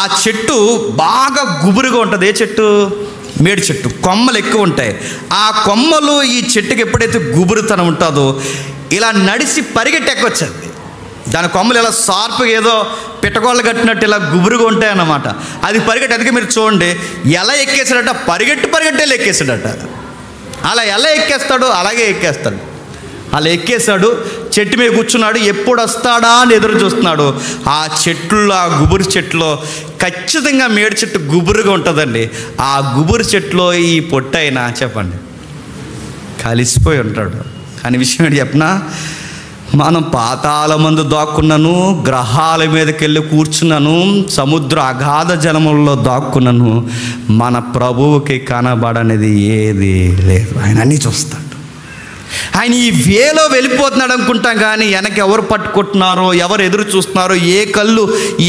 ఆ చెట్టు బాగా గుబురుగా ఉంటుంది. ఏ చెట్టు? మేడి చెట్టు. కొమ్మలు ఎక్కువ ఉంటాయి. ఆ కొమ్మలు ఈ చెట్టుకి ఎప్పుడైతే గుబురుతనం ఉంటుందో ఇలా నడిచి పరిగెట్టి ఎక్కొచ్చేది. దాని కొమ్మలు ఇలా షార్ప్గా ఏదో పిట్టగోళ్ళు కట్టినట్టు ఇలా గుబురుగా ఉంటాయన్నమాట. అది పరిగెట్టి, అందుకే మీరు చూడండి ఎలా ఎక్కేసాడట, పరిగెట్టే ఎక్కేసాడట. అలా ఎలా ఎక్కేస్తాడు? అలాగే ఎక్కేస్తాడు. అలా ఎక్కేశాడు, చెట్టు మీద కూర్చున్నాడు. ఎప్పుడు వస్తాడా అని ఎదురు చూస్తున్నాడు. ఆ చెట్లు, ఆ గుబురు చెట్టులో ఖచ్చితంగా మేడి చెట్టు గుబురుగా ఉంటుందండి. ఆ గుబురు చెట్టులో ఈ పొట్టైనా చెప్పండి కలిసిపోయి ఉంటాడు. కానీ విషయం ఏంటి చెప్పనా, మనం పాతాళ మందు దాక్కున్నాను, గ్రహాల మీదకి వెళ్ళి కూర్చున్నాను, సముద్ర అగాధ జలములలో దాక్కున్నాను, మన ప్రభువుకి కనబడనేది ఏది లేదు. ఆయన అన్నీ చూస్తాడు. ఆయన ఈ వేలో వెళ్ళిపోతున్నాడు అనుకుంటాం, కానీ వెనక ఎవరు పట్టుకుంటున్నారో, ఎవరు ఎదురు చూస్తున్నారో, ఏ కళ్ళు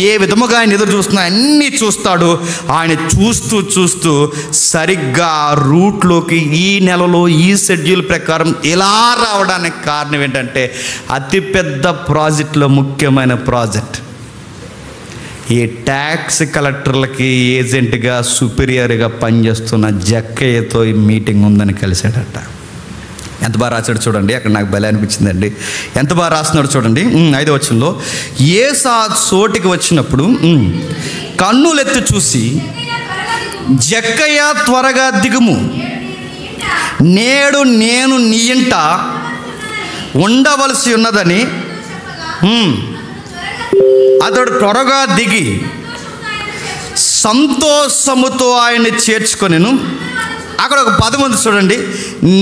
ఏ విధముగా ఆయన ఎదురు చూస్తున్నారో అన్నీ చూస్తాడు. ఆయన చూస్తూ సరిగ్గా రూట్లోకి ఈ నెలలో ఈ షెడ్యూల్ ప్రకారం ఇలా రావడానికి కారణం ఏంటంటే అతిపెద్ద ప్రాజెక్టులో ముఖ్యమైన ప్రాజెక్ట్. ఈ ట్యాక్స్ కలెక్టర్లకి ఏజెంట్గా సుపీరియర్గా పనిచేస్తున్న జక్కయ్యతో ఈ మీటింగ్ ఉందని కలిసాడట. ఎంత బాగా రాశాడు చూడండి. అక్కడ నాకు భలే అనిపించిందండి. ఎంత బాగా రాస్తున్నాడు చూడండి. 5వ వచనంలో, యేసు చోటికి వచ్చినప్పుడు కన్నులెత్తి చూసి, జక్కయ్య త్వరగా దిగుము, నేడు నేను నీ ఇంట ఉండవలసి ఉన్నదని అతడు త్వరగా దిగి సంతోషముతో ఆయన్ని చేర్చుకొనెను. అక్కడ ఒక పదం ఉంది చూడండి,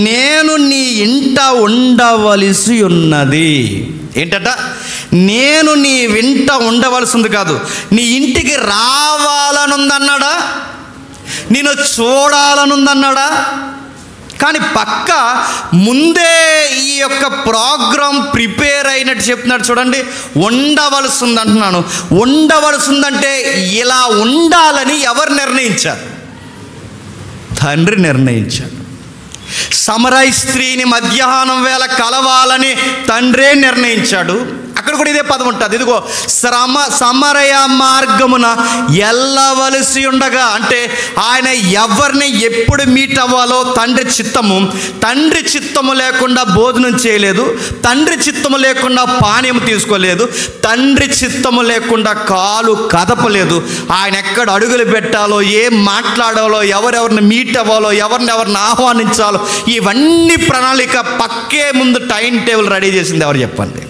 నేను నీ ఇంట ఉండవలసి ఉన్నది. ఏంటట? నేను నీ వెంట ఉండవలసింది కాదు, నీ ఇంటికి రావాలనుందన్నాడా, నేను చూడాలనుందన్నాడా? కానీ పక్క ముందే ఈ యొక్క ప్రోగ్రాం ప్రిపేర్ అయినట్టు చెప్తున్నాడు చూడండి. ఉండవలసింది అంటున్నాను. ఉండవలసిందంటే ఇలా ఉండాలని ఎవరు నిర్ణయించారు? తండ్రి నిర్ణయించాడు. సమరయ స్త్రీని మధ్యాహ్నం వేళ కలవాలని తండ్రే నిర్ణయించాడు. అక్కడ కూడా ఇదే పదం ఉంటుంది. ఇదిగో సమరయ మార్గమున వెళ్ళవలసి ఉండగా, అంటే ఆయన ఎవరిని ఎప్పుడు మీట్ అవ్వాలో తండ్రి చిత్తము. తండ్రి చిత్తము లేకుండా భోజనం చేయలేదు, తండ్రి చిత్తము లేకుండా పానీయం తీసుకోలేదు, తండ్రి చిత్తము లేకుండా కాలు కదపలేదు. ఆయన ఎక్కడ అడుగులు పెట్టాలో, ఏం మాట్లాడాలో, ఎవరెవరిని మీట్ అవ్వాలో, ఎవరిని ఆహ్వానించాలో, ఇవన్నీ ప్రణాళిక పక్కే ముందు టైం టేబుల్ రెడీ చేసింది ఎవరు చెప్పండి?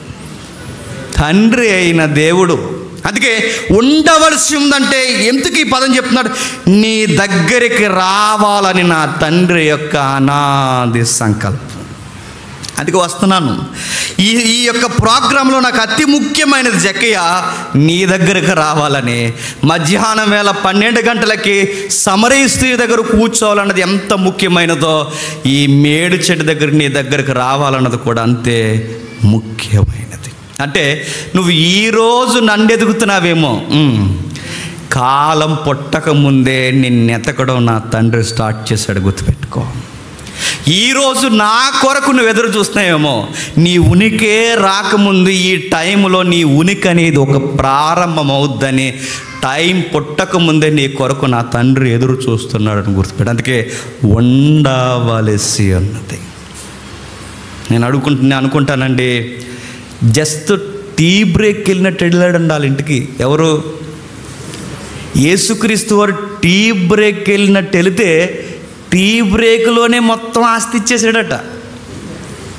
తండ్రి అయిన దేవుడు. అందుకే ఉండవలసి ఉందంటే ఎందుకు ఈ పదం చెప్తున్నాడు? నీ దగ్గరికి రావాలని నా తండ్రి యొక్క అనాది సంకల్పం. అందుకే వస్తున్నాను. ఈ యొక్క ప్రోగ్రాంలో నాకు అతి ముఖ్యమైనది జక్కయ్య నీ దగ్గరకు రావాలని. మధ్యాహ్నం వేళ 12 గంటలకి సమరయ స్త్రీ దగ్గర కూర్చోవాలన్నది ఎంత ముఖ్యమైనదో, ఈ మేడు చెట్టు దగ్గర నీ దగ్గరకు రావాలన్నది కూడా అంతే ముఖ్యమైనది. అంటే నువ్వు ఈరోజు నన్ను ఎదుగుతున్నావేమో, కాలం పుట్టక ముందే నిన్నెతకడం నా తండ్రి స్టార్ట్ చేశాడు, గుర్తుపెట్టుకో. ఈరోజు నా కొరకు నువ్వు ఎదురు చూస్తున్నావేమో, నీ ఉనికే రాకముందు ఈ టైంలో నీ ఉనికి అనేది ఒక ప్రారంభం అవుద్దని, టైం పుట్టక ముందే నీ కొరకు నా తండ్రి ఎదురు చూస్తున్నాడని గుర్తుపెట్టు. అందుకే ఉండవలసి ఉన్నది. నేను అనుకుంటానండి, జస్ట్ టీ బ్రేక్ వెళ్ళినట్టు వెళ్ళాడండి వాళ్ళ ఇంటికి. ఎవరు? యేసుక్రీస్తు వారు టీ బ్రేక్ వెళ్ళినట్టు వెళితే టీ బ్రేక్లోనే మొత్తం ఆస్తి ఇచ్చేసాడట,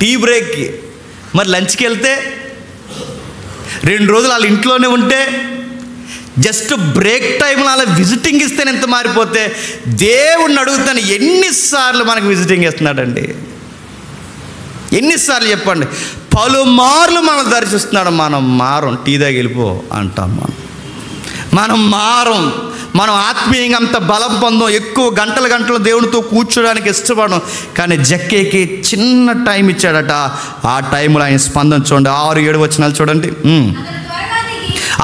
టీ బ్రేక్కి. మరి లంచ్కి వెళ్తే 2 రోజులు వాళ్ళ ఇంట్లోనే ఉంటే, జస్ట్ బ్రేక్ టైంలో అలా విజిటింగ్ ఇస్తేనే ఎంత మారిపోతే, దేవుణ్ణి అడుగుతాను ఎన్నిసార్లు మనకు విజిటింగ్ ఇస్తున్నాడండి? ఎన్నిసార్లు చెప్పండి? పలుమార్లు మనం దర్శిస్తున్నాడు. మనం మారం, టీ దాకా వెళ్ళిపో అంటాం. మనం మారం, మనం ఆత్మీయంగా అంత బలం పొందాం, ఎక్కువ గంటలు దేవునితో కూర్చోడానికి ఇష్టపడడం. కానీ జక్కేకి చిన్న టైం ఇచ్చాడట. ఆ టైంలో ఆయన స్పందన చూడండి. 6-7 వచనాలు చూడండి.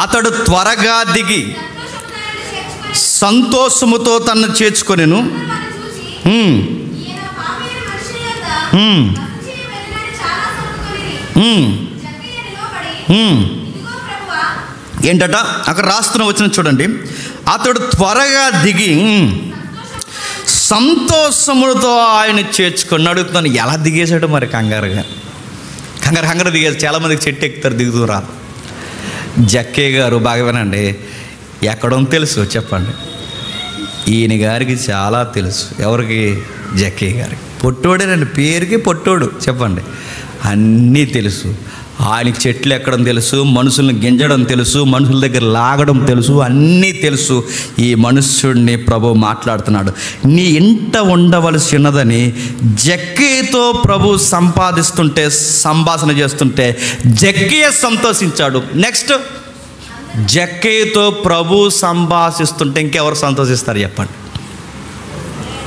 అతడు త్వరగా దిగి సంతోషముతో తనను చేర్చుకొనెను. ఏంటట అక్కడ రాస్తున్న వచ్చిన చూడండి. అతడు త్వరగా దిగి సంతోషములతో ఆయన చేర్చుకొని. అడుగుతున్నాను, ఎలా దిగేశాడు మరి? కంగారు దిగేసి. చాలామందికి చెట్టు ఎక్కుతారు, దిగుతూ రాదు. జక్కే గారు బాగా వినండి, ఎక్కడో తెలుసు చెప్పండి. ఈయన గారికి చాలా తెలుసు. ఎవరికి? జక్కే గారికి. పొట్టోడేనండి, పేరుకి పొట్టోడు. చెప్పండి, అన్నీ తెలుసు. ఆయనకి చెట్లు ఎక్కడం తెలుసు, మనుషుల్ని గింజడం తెలుసు, మనుషుల దగ్గర లాగడం తెలుసు, అన్నీ తెలుసు. ఈ మనుష్యుడిని ప్రభు మాట్లాడుతున్నాడు, నీ ఇంట ఉండవలసి ఉన్నదని. జక్కయ్యతో ప్రభు సంభాషణ చేస్తుంటే జక్కయ్య సంతోషించాడు. నెక్స్ట్, జక్కయ్యతో ప్రభు సంభాషిస్తుంటే ఇంకెవరు సంతోషిస్తారు చెప్పండి?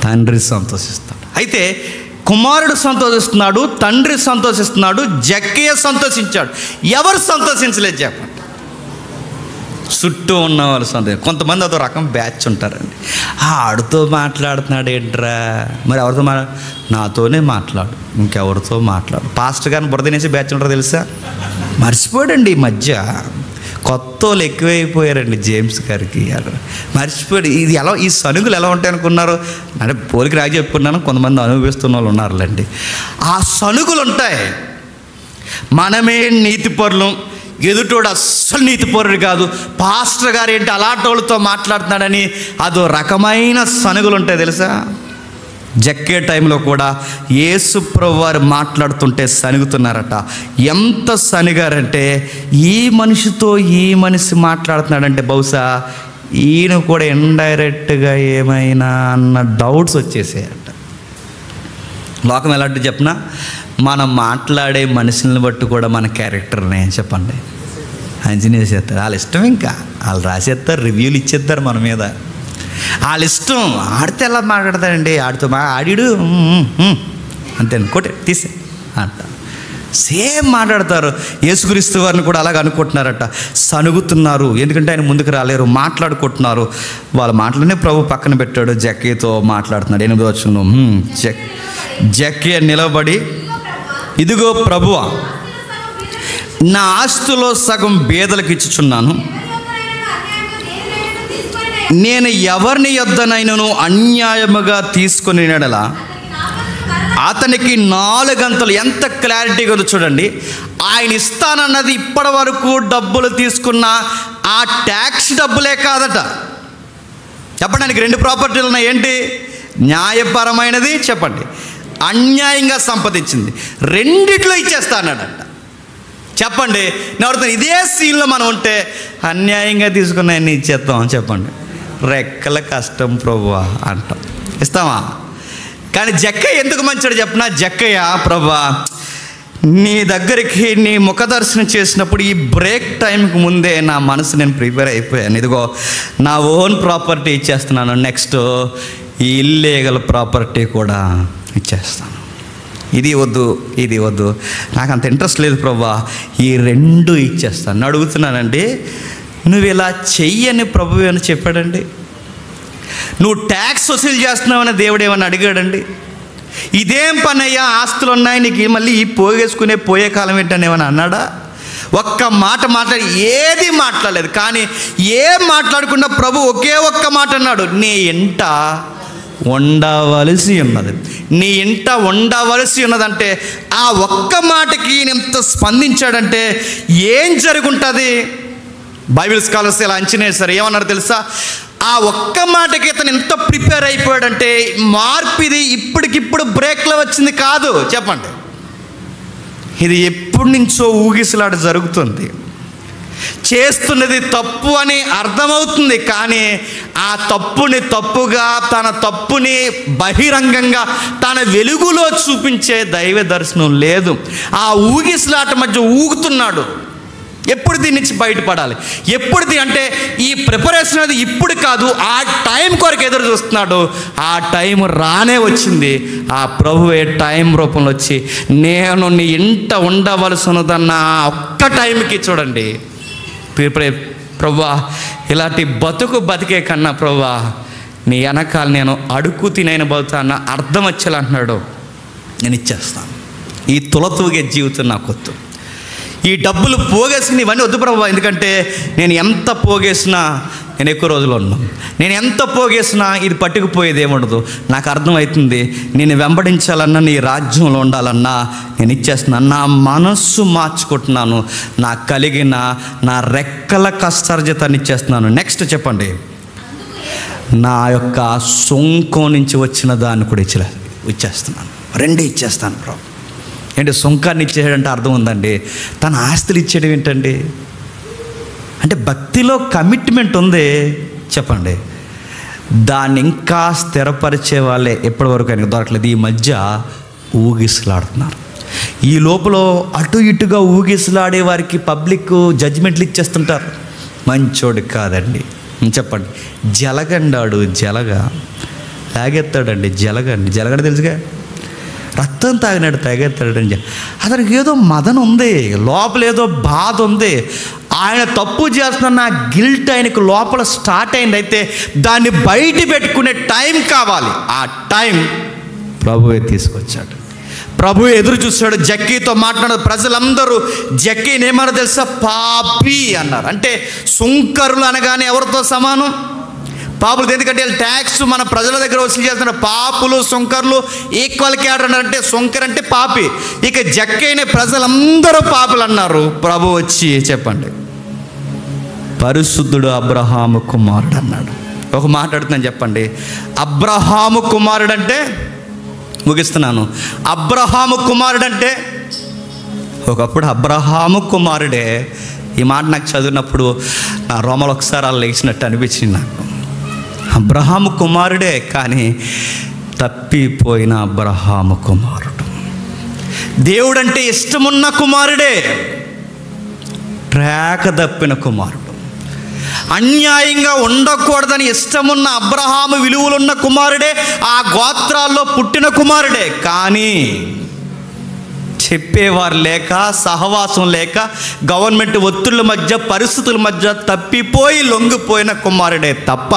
తండ్రి సంతోషిస్తాడు. అయితే కుమారుడు సంతోషిస్తున్నాడు, తండ్రి సంతోషిస్తున్నాడు, జక్కయ్య సంతోషించాడు. ఎవరు సంతోషించలేదు చెప్పండి? చుట్టూ ఉన్న వాళ్ళు సంతోషం. కొంతమంది అదో రకం బ్యాచ్ ఉంటారండి. ఆడితో మాట్లాడుతున్నాడు ఏంట్రా, మరి ఎవరితో నాతోనే మాట్లాడు, ఇంకెవరితో మాట్లాడు. పాస్టర్ గారిని బురదనేసి బ్యాచ్ ఉంటారు తెలుసా? మర్చిపోయాడండి ఈ మధ్య. కొత్త వాళ్ళు ఎక్కువైపోయారండి జేమ్స్ గారికి. మర్చిపోయాడు. ఇది ఎలా, ఈ సనుగులు ఎలా ఉంటాయి అనుకున్నారు? అంటే పోలికి రాజు చెప్పుకున్నాను, కొంతమంది అనుభవిస్తున్న వాళ్ళు ఉన్నారులేండి. ఆ సనుగులు ఉంటాయి. మనమే నీతిపరులు, ఎదుటోడు అస్సలు నీతిపరుడు కాదు, పాస్టర్ గారు ఏంటి అలాంటి వాళ్ళతో మాట్లాడుతున్నాడని అదో రకమైన సనుగులు ఉంటాయి తెలుసా? జక్కే టైంలో కూడా యేసు ప్రభు వారు మాట్లాడుతుంటే సనుగుతున్నారట. ఎంత సనిగారంటే, ఈ మనిషితో ఈ మనిషి మాట్లాడుతున్నాడంటే బహుశా ఈయన కూడా ఇండైరెక్ట్గా ఏమైనా అన్న డౌట్స్ వచ్చేసాయట. లోకం ఎలాంటి చెప్పినా మనం మాట్లాడే మనుషుల్ని బట్టి కూడా మన క్యారెక్టర్నే చెప్పండి. అంచనా వేసేస్తారు. వాళ్ళ ఇష్టం, ఇంకా వాళ్ళు రాసేస్తారు, రివ్యూలు ఇచ్చేస్తారు మన మీద. వాళ్ళ ఇష్టం. ఆడితే ఎలా మాట్లాడతాడండి, ఆడితో ఆడిడు అంతే కొట్టే తీసే అంట. సేమ్ మాట్లాడతారు. యేసుక్రీస్తు వారిని కూడా అలాగ అనుకుంటున్నారట. సనుగుతున్నారు, ఎందుకంటే ఆయన ముందుకు రాలేరు. మాట్లాడుకుంటున్నారు. వాళ్ళ మాటలనే ప్రభు పక్కన పెట్టాడు. జక్కయ్యతో మాట్లాడుతున్నాడు. 8వ వచనంలో జక్కయ్య నిలబడి, ఇదిగో ప్రభువా, నా ఆస్తిలో సగం బీదలకు ఇచ్చుచున్నాను. నేను ఎవరిని యొద్దనైనను అన్యాయముగా తీసుకొని నెడలా అతనికి 4 గంటలు. ఎంత క్లారిటీగా ఉందో చూడండి. ఆయన ఇస్తానన్నది ఇప్పటి వరకు డబ్బులు తీసుకున్న ఆ ట్యాక్స్ డబ్బులే కాదట. చెప్పడానికి 2 ప్రాపర్టీలు ఉన్నాయి. ఏంటి? న్యాయపరమైనది, చెప్పండి, అన్యాయంగా సంపాదించింది. రెండిట్లో ఇచ్చేస్తానట. చెప్పండి, నేను ఇదే సీన్లో మనం ఉంటే అన్యాయంగా తీసుకున్నాయని ఇచ్చేస్తాం. చెప్పండి, రెక్కల కష్టం ప్రభువా అంటాం. ఇస్తామా? కానీ జక్కయ్య ఎందుకు మంచాడు చెప్పనా? జక్కయ్య, ప్రభువా, నీ దగ్గరికి నీ ముఖదర్శనం చేసినప్పుడు ఈ బ్రేక్ టైంకి ముందే నా మనసు నేను ప్రిపేర్ అయిపోయాను. ఇదిగో నా ఓన్ ప్రాపర్టీ ఇచ్చేస్తున్నాను. నెక్స్ట్ ఈ ఇల్లీగల్ ప్రాపర్టీ కూడా ఇచ్చేస్తాను. ఇది వద్దు, ఇది వద్దు, నాకు అంత ఇంట్రెస్ట్ లేదు ప్రభువా, ఈ 2 ఇచ్చేస్తాను. అడుగుతున్నానండి, నువ్వు ఇలా చెయ్యని ప్రభు అని చెప్పాడండి? నువ్వు ట్యాక్స్ వసూలు చేస్తున్నావని దేవుడు ఏమన్నా అడిగాడండి? ఇదేం పని అయ్యా, ఆస్తులు ఉన్నాయి నీకు, మళ్ళీ ఈ పోయే కాలం ఏంటని ఏమన్నా అన్నాడా? ఒక్క మాట మాట్లాడి, ఏది మాట్లాడలేదు. కానీ ఏం మాట్లాడకుండా ప్రభు ఒకే ఒక్క మాట అన్నాడు, నీ ఇంట ఉండవలసి ఉన్నది. నీ ఇంట ఉండవలసి ఉన్నదంటే ఆ ఒక్క మాటకి ఎంత స్పందించాడంటే ఏం జరుగుంటుంది? బైబిల్ స్కాలర్స్ ఇలా అంచనా వేశారు. ఏమన్నారు తెలుసా? ఆ ఒక్క మాటకి ఇతను ఎంత ప్రిపేర్ అయిపోయాడంటే మార్పు ఇది ఇప్పటికిప్పుడు బ్రేక్లో వచ్చింది కాదు. చెప్పండి, ఇది ఎప్పటి నుంచో ఊగిసలాట జరుగుతుంది. చేస్తున్నది తప్పు అని అర్థమవుతుంది. కానీ ఆ తప్పుని తప్పుగా, తన తప్పుని బహిరంగంగా తన వెలుగులో చూపించే దైవ దర్శనం లేదు. ఆ ఊగిసలాట మధ్య ఊగుతున్నాడు. ఎప్పుడు దీని నుంచి బయటపడాలి? ఎప్పుడు అంటే ఈ ప్రిపరేషన్ అనేది ఇప్పుడు కాదు, ఆ టైం కొరకు ఎదురు చూస్తున్నాడు. ఆ టైం రానే వచ్చింది. ఆ ప్రభువే టైం రూపంలో వచ్చి, నేను నీ ఇంట ఉండవలసి ఉన్నదన్న ఒక్క టైంకి చూడండి, ప్రభువా, ఇలాంటి బతికే కన్నా ప్రభువా, నీ వెనకాల నేను అడుగు తినైన బతుకుతాన్న అర్థం వచ్చేలా అంటున్నాడు, నేను ఇచ్చేస్తాను. ఈ తులతూగే జీవితం నాకు వద్దు. ఈ డబ్బులు పోగేసుకుని ఇవన్నీ వద్దు ప్రభువా. ఎందుకంటే నేను ఎంత పోగేసినా నేను ఎక్కువ రోజులు ఉన్నాను. నేను ఎంత పోగేసినా ఇది పట్టుకుపోయేది ఏముండదు. నాకు అర్థమవుతుంది, నేను వెంబడించాలన్నా, నీ రాజ్యంలో ఉండాలన్నా నేను ఇచ్చేస్తున్నాను. నా మనస్సు మార్చుకుంటున్నాను. నాకు కలిగిన నా రెక్కల కష్టార్జితాన్ని ఇచ్చేస్తున్నాను. నెక్స్ట్ చెప్పండి, నా యొక్క సొంకం నుంచి వచ్చిన దాన్ని కూడా ఇచ్చేస్తున్నాను. 2 ఇచ్చేస్తాను ప్రభు. ఏంటి సొంకాన్ని ఇచ్చేయడంటే అర్థం ఉందండి. తన ఆస్తులు ఇచ్చేయడం ఏంటండి? అంటే భక్తిలో కమిట్మెంట్ ఉంది. చెప్పండి, దాన్ని ఇంకా స్థిరపరిచే వాళ్ళే ఎప్పటివరకు ఆయనకు దొరకలేదు. ఈ మధ్య ఊగిసలాడుతున్నారు. ఈ లోపల అటు ఇటుగా ఊగిసలాడే వారికి పబ్లిక్ జడ్జిమెంట్లు ఇచ్చేస్తుంటారు. మంచోడు కాదండి. చెప్పండి, జలగండాడు, తాగెత్తాడండి. జలగడ తెలుసుగా, రక్తం తాగినాడు, తాగెత్తాడని. అతనికి ఏదో మదన ఉంది, లోపల ఏదో బాధ ఉంది. ఆయన తప్పు చేస్తున్న గిల్ట్ ఆయనకు లోపల స్టార్ట్ అయింది. అయితే దాన్ని బయట పెట్టుకునే టైం కావాలి. ఆ టైం ప్రభువే తీసుకొచ్చాడు. ప్రభు ఎదురు చూశాడు. జక్కీతో మాట్లాడారు. ప్రజలందరూ జక్కీని ఏమన్నా తెలుసా? పాపి అన్నారు. అంటే సుంకరులు అనగానే ఎవరితో సమానం? పాపులు. ఎందుకంటే ట్యాక్స్ మన ప్రజల దగ్గర వసూలు చేస్తున్నారు. పాపులు సుంకర్లు ఈక్వల్ క్యాడర్ అంటే సుంకర్ అంటే పాపి. ఇక జక్కైన ప్రజలందరూ పాపులు అన్నారు. ప్రభు వచ్చి చెప్పండి, పరిశుద్ధుడు అబ్రహాము కుమారుడు అన్నాడు. ఒక మాట అడుగుతున్నాను, చెప్పండి, అబ్రహాము కుమారుడు అంటే, ముగిస్తున్నాను, అబ్రహాము కుమారుడు అంటే ఒకప్పుడు అబ్రహాము కుమారుడే. ఈ మాట నాకు చదివినప్పుడు నా రోమలు ఒకసారి అలా లేచినట్టు అనిపించింది నాకు. అబ్రహాము కుమారుడే, కానీ తప్పిపోయిన అబ్రహాము కుమారుడు. దేవుడంటే ఇష్టమున్న కుమారుడే. రేఖ తప్పిన కుమారుడు. అన్యాయంగా ఉండకూడదని ఇష్టమున్న అబ్రహాము విలువలున్న కుమారుడే, ఆ గోత్రాల్లో పుట్టిన కుమారుడే. కానీ చెప్పేవారు లేక, సహవాసం లేక, గవర్నమెంట్ ఒత్తిళ్ళ మధ్య, పరిస్థితుల మధ్య తప్పిపోయి లొంగిపోయిన కుమారుడే తప్ప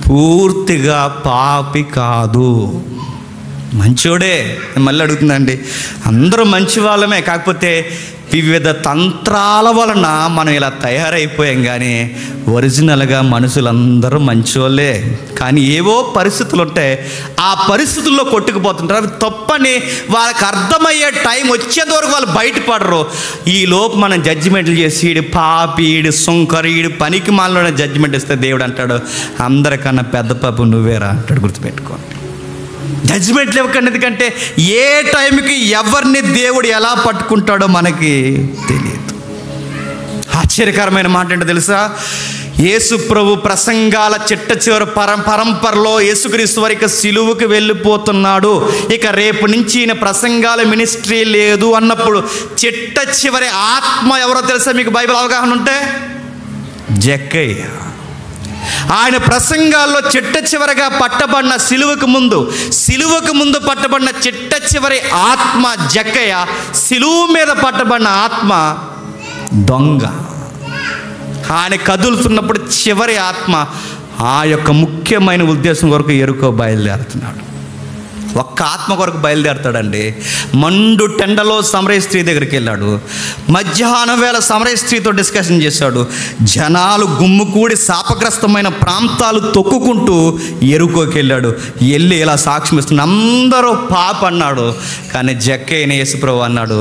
పూర్తిగా పాపి కాదు. మంచోడే. మళ్ళీ అడుగుతుందండి, అందరూ మంచి వాళ్ళమే, కాకపోతే వివిధ తంత్రాల వలన మనం ఇలా తయారైపోయాం. కానీ ఒరిజినల్గా మనుషులందరూ మంచోళ్ళే. కానీ ఏవో పరిస్థితులు ఉంటాయి, ఆ పరిస్థితుల్లో కొట్టుకుపోతుంటారు. అవి తప్పని వాళ్ళకి అర్థమయ్యే టైం వచ్చేంత వరకు వాళ్ళు బయటపడరు. ఈ లోపు మనం జడ్జిమెంట్లు చేసి ఈడు పాపి, ఈడు సుంకరు, ఈడు పనికి మాలోనే జడ్జిమెంట్ ఇస్తే దేవుడు అంటాడు, అందరికన్నా పెద్ద పాపం నువ్వేరా అంటాడు. గుర్తుపెట్టుకోండి. జడ్జిమెంట్లు ఇవ్వకండి, ఎందుకంటే ఏ టైంకి ఎవరిని దేవుడు ఎలా పట్టుకుంటాడో మనకి తెలియదు. ఆశ్చర్యకరమైన మాట ఏంటో తెలుసా? యేసు ప్రభు ప్రసంగాల చిట్ట చివరి పరంపరలో యేసుక్రీస్తు వారికి సిలువుకి వెళ్ళిపోతున్నాడు, ఇక రేపు నుంచి ఈయన ప్రసంగాల మినిస్ట్రీ లేదు అన్నప్పుడు చిట్ట చివరి ఆత్మ ఎవరో తెలుసా మీకు? బైబిల్ అవగాహన ఉంటే జక్కయ్య. ఆయన ప్రసంగాల్లో చిట్ట చివరిగా పట్టబడిన సిలువకు ముందు పట్టబడిన చిట్ట చివరి ఆత్మ జక్కయ్య. సిలువు మీద పట్టబడిన ఆత్మ దొంగ. ఆయన కదులుతున్నప్పుడు చివరి ఆత్మ ఆ యొక్క ముఖ్యమైన ఉద్దేశం కొరకు ఎరుకో బయలుదేరుతున్నాడు. ఒక్క ఆత్మ కొరకు బయలుదేరుతాడండి. మండు టెండలో సమరయ స్త్రీ దగ్గరికి వెళ్ళాడు. మధ్యాహ్నం వేళ సమరయ స్త్రీతో డిస్కషన్ చేశాడు. జనాలు గుమ్ముకూడి శాపగ్రస్తమైన ప్రాంతాలు తొక్కుకుంటూ ఎరుకోకి వెళ్ళాడు. వెళ్ళి ఇలా సాక్ష్యం ఇస్తున్నాడు, అందరూ పాప అన్నాడు. కానీ జక్కయ్యని యేసుప్రభు అన్నాడు,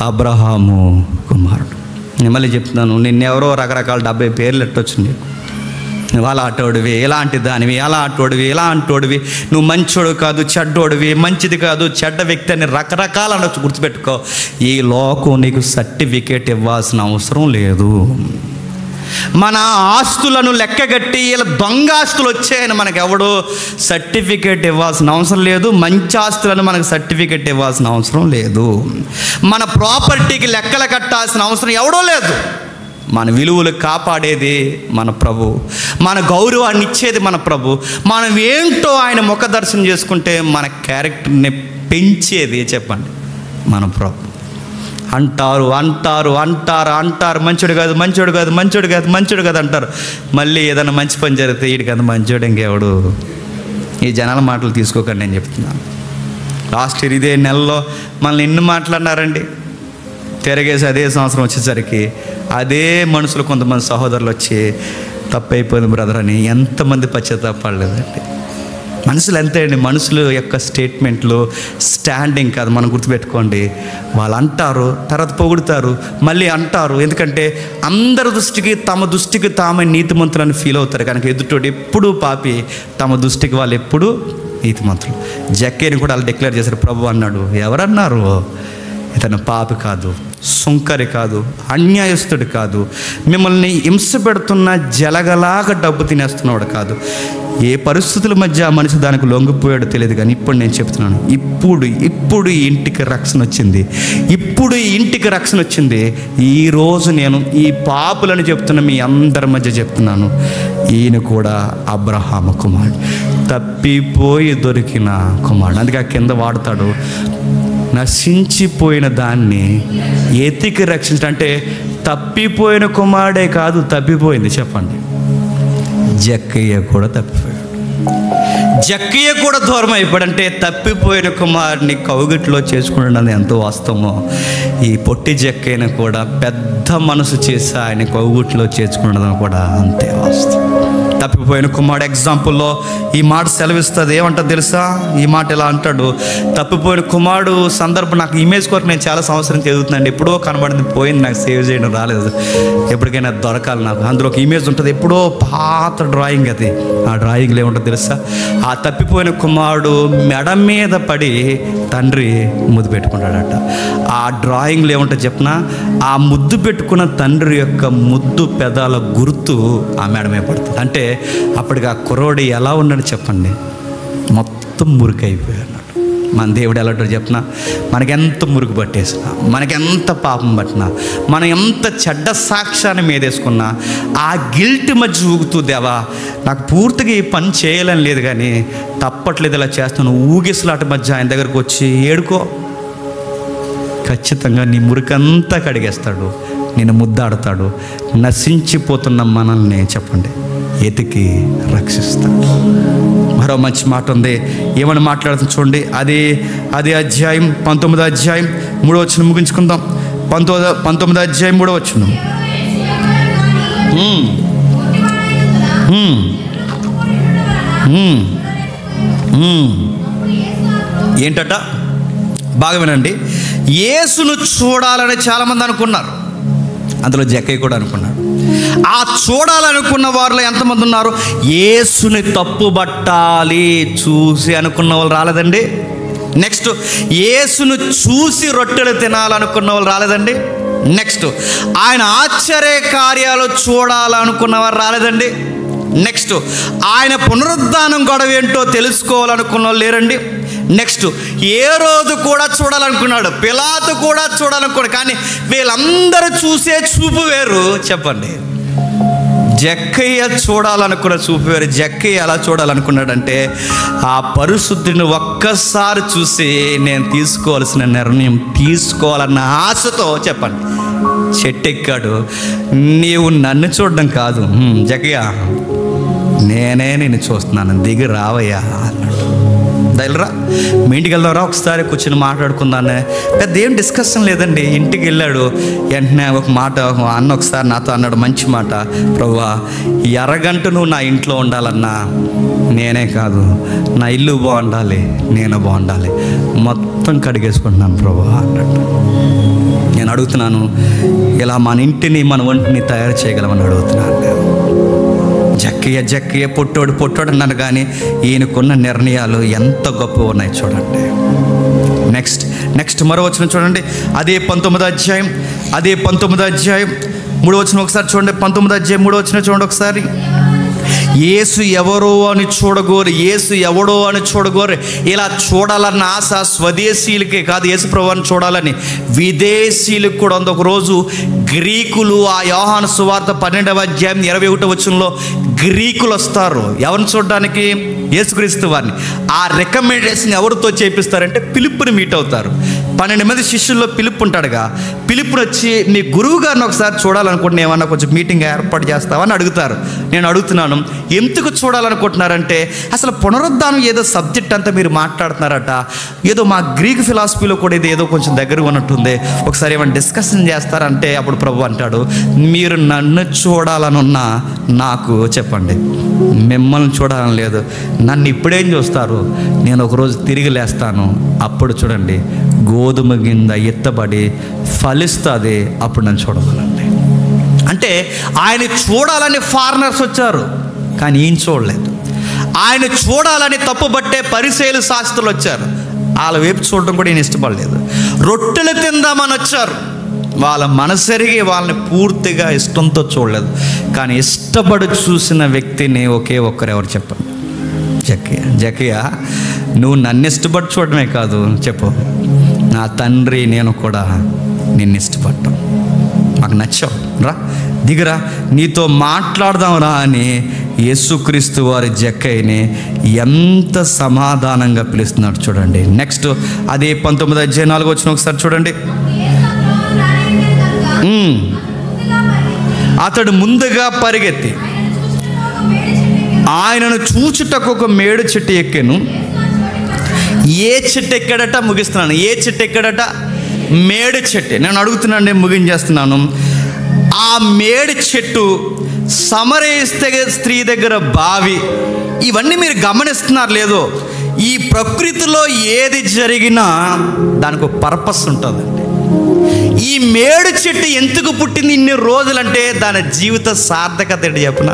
అబ్రహాము కుమారుడు. నేను మళ్ళీ చెప్తున్నాను, నిన్నెవరో రకరకాల 70 పేర్లు ఎట్టొచ్చు నీకు. నువ్వు అలా అటోడివి, ఎలాంటి దానివి, అలా అటోడివి, ఎలా అంటోడివి, నువ్వు మంచోడు కాదు, చెడ్డోడివి, మంచిది కాదు, చెడ్డ వ్యక్తి అని రకరకాల అనొచ్చు. గుర్తుపెట్టుకో, ఈ లోకం నీకు సర్టిఫికేట్ ఇవ్వాల్సిన అవసరం లేదు. మన ఆస్తులను లెక్కగట్టి ఇలా దొంగ ఆస్తులు వచ్చాయని మనకు ఎవడు సర్టిఫికేట్ ఇవ్వాల్సిన అవసరం లేదు. మంచి ఆస్తులను మనకు సర్టిఫికేట్ ఇవ్వాల్సిన అవసరం లేదు. మన ప్రాపర్టీకి లెక్కలు కట్టాల్సిన అవసరం ఎవడో లేదు. మన విలువలు కాపాడేది మన ప్రభు, మన గౌరవాన్ని ఇచ్చేది మన ప్రభు. మనం ఏంటో ఆయన ముఖ దర్శనం చేసుకుంటే మన క్యారెక్టర్ని పెంచేది చెప్పండి మన ప్రభు. అంటారు అంటారు అంటారు అంటారు మంచోడు కాదు, మంచోడు కాదు, మంచోడు కాదు, మంచోడు కాదు అంటారు. మళ్ళీ ఏదైనా మంచి పని జరిగితే వీడికి అంత మంచోడు ఇంకెవడు. ఈ జనాల మాటలు తీసుకోకండి, నేను చెప్తున్నాను. లాస్ట్ ఇయర్ ఇదే నెలలో మనల్ని ఎన్ని మాట్లాడినారండి. తిరగేసి అదే సంవత్సరం వచ్చేసరికి అదే మనుషులు కొంతమంది సహోదరులు వచ్చి తప్పైపోయింది బ్రదర్ అని ఎంతమంది పశ్చాత్తాపడలేదండి. మనుషులు అంతే అండి. మనుషుల యొక్క స్టేట్మెంట్లు స్టాండింగ్ కాదు, మనం గుర్తుపెట్టుకోండి. వాళ్ళు అంటారు, తర్వాత పొగుడుతారు, మళ్ళీ అంటారు. ఎందుకంటే అందరి దృష్టికి తమ దృష్టికి తామే నీతిమంతులని ఫీల్ అవుతారు. కనుక ఎదుటోడు ఎప్పుడూ పాపి, తమ దృష్టికి వాళ్ళు ఎప్పుడూ నీతిమంతులు. జక్కయ్యని కూడా వాళ్ళు డిక్లేర్ చేశారు. ప్రభు అన్నాడు, ఎవరన్నారు? ఇతను పాపి కాదు, సుంకరి కాదు, అన్యాయస్తుడు కాదు, మిమ్మల్ని హింస పెడుతున్న జలగలాగా డబ్బు తినేస్తున్నాడు కాదు. ఏ పరిస్థితుల మధ్య ఆ మనిషి దానికి లొంగిపోయాడో తెలియదు. కానీ ఇప్పుడు నేను చెప్తున్నాను, ఇప్పుడు ఈ ఇంటికి రక్షణ వచ్చింది. ఇప్పుడు ఈ ఇంటికి రక్షణ వచ్చింది. ఈరోజు నేను ఈ పాపులను చెప్తున్న మీ అందరి మధ్య చెప్తున్నాను, ఈయన కూడా అబ్రహాము కుమారుడు, తప్పిపోయి దొరికిన కుమారుడు. అందుకే ఆ కింద వాడతాడు, నశించిపోయిన దాన్ని ఎతికి రక్షించడం. అంటే తప్పిపోయిన కుమారుడే కాదు, తప్పిపోయింది. చెప్పండి, జక్కయ్య కూడా తప్పిపోయాడు. జక్కయ్య కూడా దూరం అయిపోయాడు. అంటే తప్పిపోయిన కుమారుని కౌగిట్లో చేసుకుంటున్నది ఎంతో వాస్తవమో, ఈ పొట్టి జక్కయ్యను కూడా పెద్ద మనసు చేసి ఆయన కౌగిట్లో చేసుకుంటున్నది కూడా అంతే వాస్తవం. తప్పిపోయిన కుమారుడు ఎగ్జాంపుల్లో ఈ మాట సెలవిస్తుంది. ఏమంటారు తెలుసా? ఈ మాట ఇలా అంటాడు, తప్పిపోయిన కుమారుడు సందర్భం నాకు ఇమేజ్ కొరకు నేను చాలా సంవత్సరం చదువుతున్నాను. ఎప్పుడో కనబడింది, పోయింది, నాకు సేవ్ చేయడం రాలేదు. ఎప్పటికైనా దొరకాలి నాకు. అందులో ఒక ఇమేజ్ ఉంటుంది, ఎప్పుడో పాత డ్రాయింగ్ అది. ఆ డ్రాయింగ్లో ఏముంటుంది తెలుసా? ఆ తప్పిపోయిన కుమారుడు మెడ మీద పడి తండ్రి ముద్దు పెట్టుకుంటాడట. ఆ డ్రాయింగ్లో ఏముంటుంది చెప్పిన, ఆ ముద్దు పెట్టుకున్న తండ్రి యొక్క ముద్దు పెదాల గుర్తు ఆ మెడ మీద పడుతుంది. అంటే అప్పటికి ఆ కుర్రోడు ఎలా ఉన్నాడు చెప్పండి? మొత్తం మురికైపోయాడు, మన దేవుడు ఎలాంటో చెప్పినా, మనకెంత మురుగు పట్టేసినా, మనకెంత పాపం పట్టినా, మనం ఎంత చెడ్డ సాక్ష్యాన్ని మీదేసుకున్నా ఆ గిల్ట్ మధ్య ఊగుతూ, దేవా నాకు పూర్తిగా ఈ పని చేయాలని లేదు కానీ తప్పట్లేదు, ఇలా చేస్తాను ఊగిసలాట మధ్య ఆయన దగ్గరకు వచ్చి ఏడుకో, ఖచ్చితంగా నీ మురికంతా కడిగేస్తాడు, నేను ముద్దాడతాడు, నశించిపోతున్న మనల్ని చెప్పండి ఎతికి రక్షిస్తాడు. మరో మంచి మాట ఉంది, ఏమని మాట్లాడుతుంది చూడండి. అది అధ్యాయం 19వ అధ్యాయం 3వ వచనం ముగించుకుందాం. 19వ అధ్యాయం 3వ వచనం. ఏంటట? బాగా వినండి. యేసును చూడాలని చాలామంది అనుకున్నారు, అందులో జక్కయ్య కూడా అనుకున్నాడు. ఆ చూడాలనుకున్న వారిలో ఎంతమంది ఉన్నారు? యేసుని తప్పుబట్టాలి చూసి అనుకున్న వాళ్ళు రాలేదండి. నెక్స్ట్, యేసును చూసి రొట్టెలు తినాలనుకున్న వాళ్ళు రాలేదండి. నెక్స్ట్, ఆయన ఆశ్చర్య కార్యాలు చూడాలనుకున్న వారు రాలేదండి. నెక్స్ట్, ఆయన పునరుద్ధానం గొడవ ఏంటో తెలుసుకోవాలనుకున్న వాళ్ళు లేరండి. నెక్స్ట్, ఏ రోజు కూడా చూడాలనుకున్నాడు, పిలాతు కూడా చూడాలనుకున్నాడు, కానీ వీళ్ళందరూ చూసే చూపు వేరు. చెప్పండి, జక్కయ్య చూడాలనుకున్న చూపు వేరు. జక్కయ్య ఎలా చూడాలనుకున్నాడంటే, ఆ పరిశుద్ధిని ఒక్కసారి చూసి నేను తీసుకోవాల్సిన నిర్ణయం తీసుకోవాలన్న ఆశతో చెప్పండి చెట్టెక్కాడు. నీవు నన్ను చూడడం కాదు జక్కయ్య, నేనే నిన్ను చూస్తున్నాను, దిగి రావయ్యా అన్నాడు. దయలరా మీ ఇంటికి వెళ్దాంరా, ఒకసారి కూర్చొని మాట్లాడుకుందానే. పెద్ద ఏం డిస్కషన్ లేదండి. ఇంటికి వెళ్ళాడు, వెంటనే ఒక మాట అన్న ఒకసారి నాతో అన్నాడు, మంచి మాట, ప్రభువా ఈ అరగంట నువ్వు నా ఇంట్లో ఉండాలన్నా, నేనే కాదు నా ఇల్లు బాగుండాలి, నేను బాగుండాలి, మొత్తం కడిగేసుకుంటున్నాను ప్రభువా అన్నాడు. నేను అడుగుతున్నాను, ఇలా మన ఇంటిని మన ఒంటిని తయారు చేయగలమని అడుగుతున్నాను. జక్కయ్య పొట్టోడు అన్నాను, కానీ ఈయనకున్న నిర్ణయాలు ఎంత గొప్ప ఉన్నాయి చూడండి. నెక్స్ట్ మరో వచనం చూడండి. అదే 19వ అధ్యాయం 3వ వచనం ఒకసారి చూడండి. 19వ అధ్యాయం 3వ వచనం చూడండి ఒకసారి. యేసు ఎవరో అని చూడగోరు, యేసు ఎవడో అని చూడగోరు. ఇలా చూడాలన్న ఆశ స్వదేశీయులకే కాదు, యేసు ప్రభువుని చూడాలని విదేశీయులకు కూడా ఉంది. ఒకరోజు గ్రీకులు, ఆ యోహాను సువార్త 12వ అధ్యాయం 21వ వచనంలో గ్రీకులు వస్తారు. ఎవరిని చూడడానికి? యేసుక్రీస్తు వారిని. ఆ రికమెండేషన్ ఎవరితో చేపిస్తారంటే పిలుపుని మీట్ అవుతారు. 12 మంది శిష్యుల్లో పిలుపు ఉంటాడుగా. పిలుపుని వచ్చి నీ గురువు గారిని ఒకసారి చూడాలనుకుంటున్నా, ఏమన్నా కొంచెం మీటింగ్ ఏర్పాటు చేస్తావని అడుగుతారు. నేను అడుగుతున్నాను, ఎందుకు చూడాలనుకుంటున్నారంటే, అసలు పునరుద్ధానం ఏదో సబ్జెక్ట్ అంతా మీరు మాట్లాడుతున్నారట, ఏదో మా గ్రీక్ ఫిలాసఫీలో కూడా ఇది ఏదో కొంచెం దగ్గరగా ఉన్నట్టుంది, ఒకసారి ఏమైనా డిస్కషన్ చేస్తారంటే అప్పుడు ప్రభు అంటాడు, మీరు నన్ను చూడాలనున్నా నాకు చెప్పండి, మిమ్మల్ని చూడాలని లేదు. నన్ను ఇప్పుడేం చూస్తారు, నేను ఒకరోజు తిరిగి లేస్తాను, అప్పుడు చూడండి గోధుమ గింజ ఎత్తబడి ఫలిస్తుంది, అప్పుడు నన్ను చూడమనండి. అంటే ఆయన చూడాలని ఫారినర్స్ వచ్చారు, కానీ ఈయన చూడలేదు. ఆయన చూడాలని తప్పుబట్టే పరిసయ్యులు శాస్త్రులు వచ్చారు, వాళ్ళ వైపు చూడడం కూడా ఈయన ఇష్టపడలేదు. రొట్టెలు తిందామని వచ్చారు, వాళ్ళ మనసెరిగి వాళ్ళని పూర్తిగా ఇష్టంతో చూడలేదు. కానీ ఇష్టపడి చూసిన వ్యక్తిని ఒకే ఒక్కరు ఎవరు చెప్పండి? జక్కయ్య నువ్వు నన్ను ఇష్టపడి చూడడమే కాదు, చెప్పు, నా తండ్రి నేను కూడా నిన్ను ఇష్టపడ్డాం, మాకు నచ్చావు, రా దిగరా, నీతో మాట్లాడదాం రా అని యేసుక్రీస్తు వారి జక్కయ్యని ఎంత సమాధానంగా పిలుస్తున్నాడు చూడండి. నెక్స్ట్, అదే 19వ అధ్యాయం 4వ వచనం ఒకసారి చూడండి. అతడు ముందుగా పరిగెత్తి ఆయనను చూచుటకు ఒక మేడు చెట్టు ఎక్కాను. ఏ చెట్టు ఎక్కాడట? ముగిస్తున్నాను. ఏ చెట్టు ఎక్కాడట? మేడు చెట్టు. నేను అడుగుతున్నాను, నేను ముగించేస్తున్నాను. ఆ మేడు చెట్టు, సమరయ స్త్రీ దగ్గర బావి, ఇవన్నీ మీరు గమనిస్తున్నారు లేదో, ఈ ప్రకృతిలో ఏది జరిగినా దానికి ఒక పర్పస్ ఉంటుందండి. ఈ మేడు చెట్టు ఎందుకు పుట్టింది ఇన్ని రోజులంటే దాని జీవిత సార్థకత ఏంటి చెప్పిన?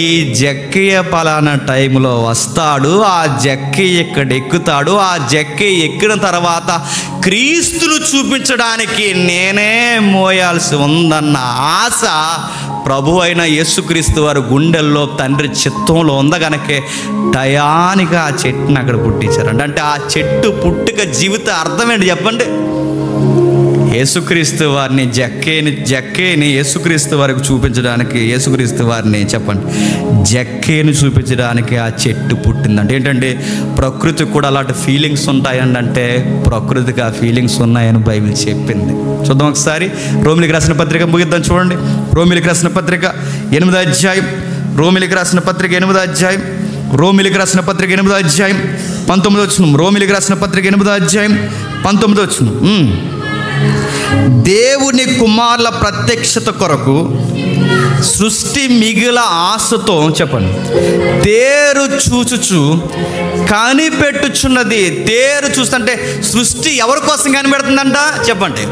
ఈ జక్కయ్య పలానా టైంలో వస్తాడు, ఆ జక్కయ్య ఇక్కడ ఎక్కుతాడు, ఆ జక్కయ్య ఎక్కిన తర్వాత క్రీస్తును చూపించడానికి నేనే మోయాల్సి ఉందన్న ఆశ ప్రభు అయిన యేసుక్రీస్తు వారి గుండెల్లో తండ్రి చిత్తంలో ఉంది కనుకే టయానికి ఆ చెట్టుని అక్కడ పుట్టించారంట. అంటే ఆ చెట్టు పుట్టుక జీవిత అర్థం ఏంటి చెప్పండి? యేసుక్రీస్తు వారిని జక్కేని యేసుక్రీస్తు వారికి చూపించడానికి, యేసుక్రీస్తు వారిని చెప్పండి జక్కేని చూపించడానికి ఆ చెట్టు పుట్టిందంటే ఏంటంటే ప్రకృతికి కూడా అలాంటి ఫీలింగ్స్ ఉంటాయండి. అంటే ప్రకృతికి ఆ ఫీలింగ్స్ ఉన్నాయని బైబిల్ చెప్పింది. చూద్దాం ఒకసారి రోమిలికి రాసిన పత్రిక ముగిద్దాం. చూడండి రోమిలికి రాసిన పత్రిక 8వ అధ్యాయం, రోమిలికి రాసిన పత్రిక 8వ అధ్యాయం, రోమిలికి రాసిన పత్రిక 8వ అధ్యాయం 19వ వచనం, రోమిలికి రాసిన పత్రిక 8వ అధ్యాయం 19వ వచనం. దేవుని కుమారుల ప్రత్యక్షత కొరకు సృష్టి మిగిల ఆశతో చెప్పండి తేరు చూచుచు కనిపెట్టుచున్నది. తేరు చూస్తుంటే సృష్టి ఎవరి కోసం కనిపెడుతుందంట చెప్పండి?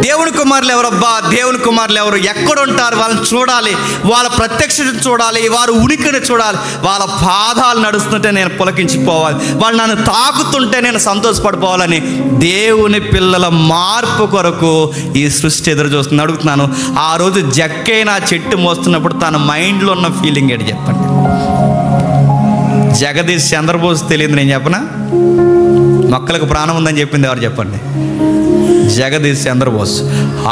దేవుని కుమారులు ఎవరబ్బా? దేవుని కుమారులు ఎవరు? ఎక్కడుంటారు? వాళ్ళని చూడాలి, వాళ్ళ ప్రత్యక్షతను చూడాలి, వారి ఉనికిని చూడాలి, వాళ్ళ పాదాలు నడుస్తుంటే నేను పులకించిపోవాలి, వాళ్ళు నన్ను తాకుతుంటే నేను సంతోషపడిపోవాలని దేవుని పిల్లల మార్పు కొరకు ఈ సృష్టి ఎదురు చూస్తుంది. అడుగుతున్నాను, ఆ రోజు జక్కైన చెట్టు మోస్తున్నప్పుడు తన మైండ్లో ఉన్న ఫీలింగ్ ఏంటి చెప్పండి? జగదీష్ చంద్రబోస్ తెలియదు నేను చెప్పనా? మొక్కలకు ప్రాణం ఉందని చెప్పింది ఎవరు చెప్పండి? జగదీష్ చంద్రబోస్.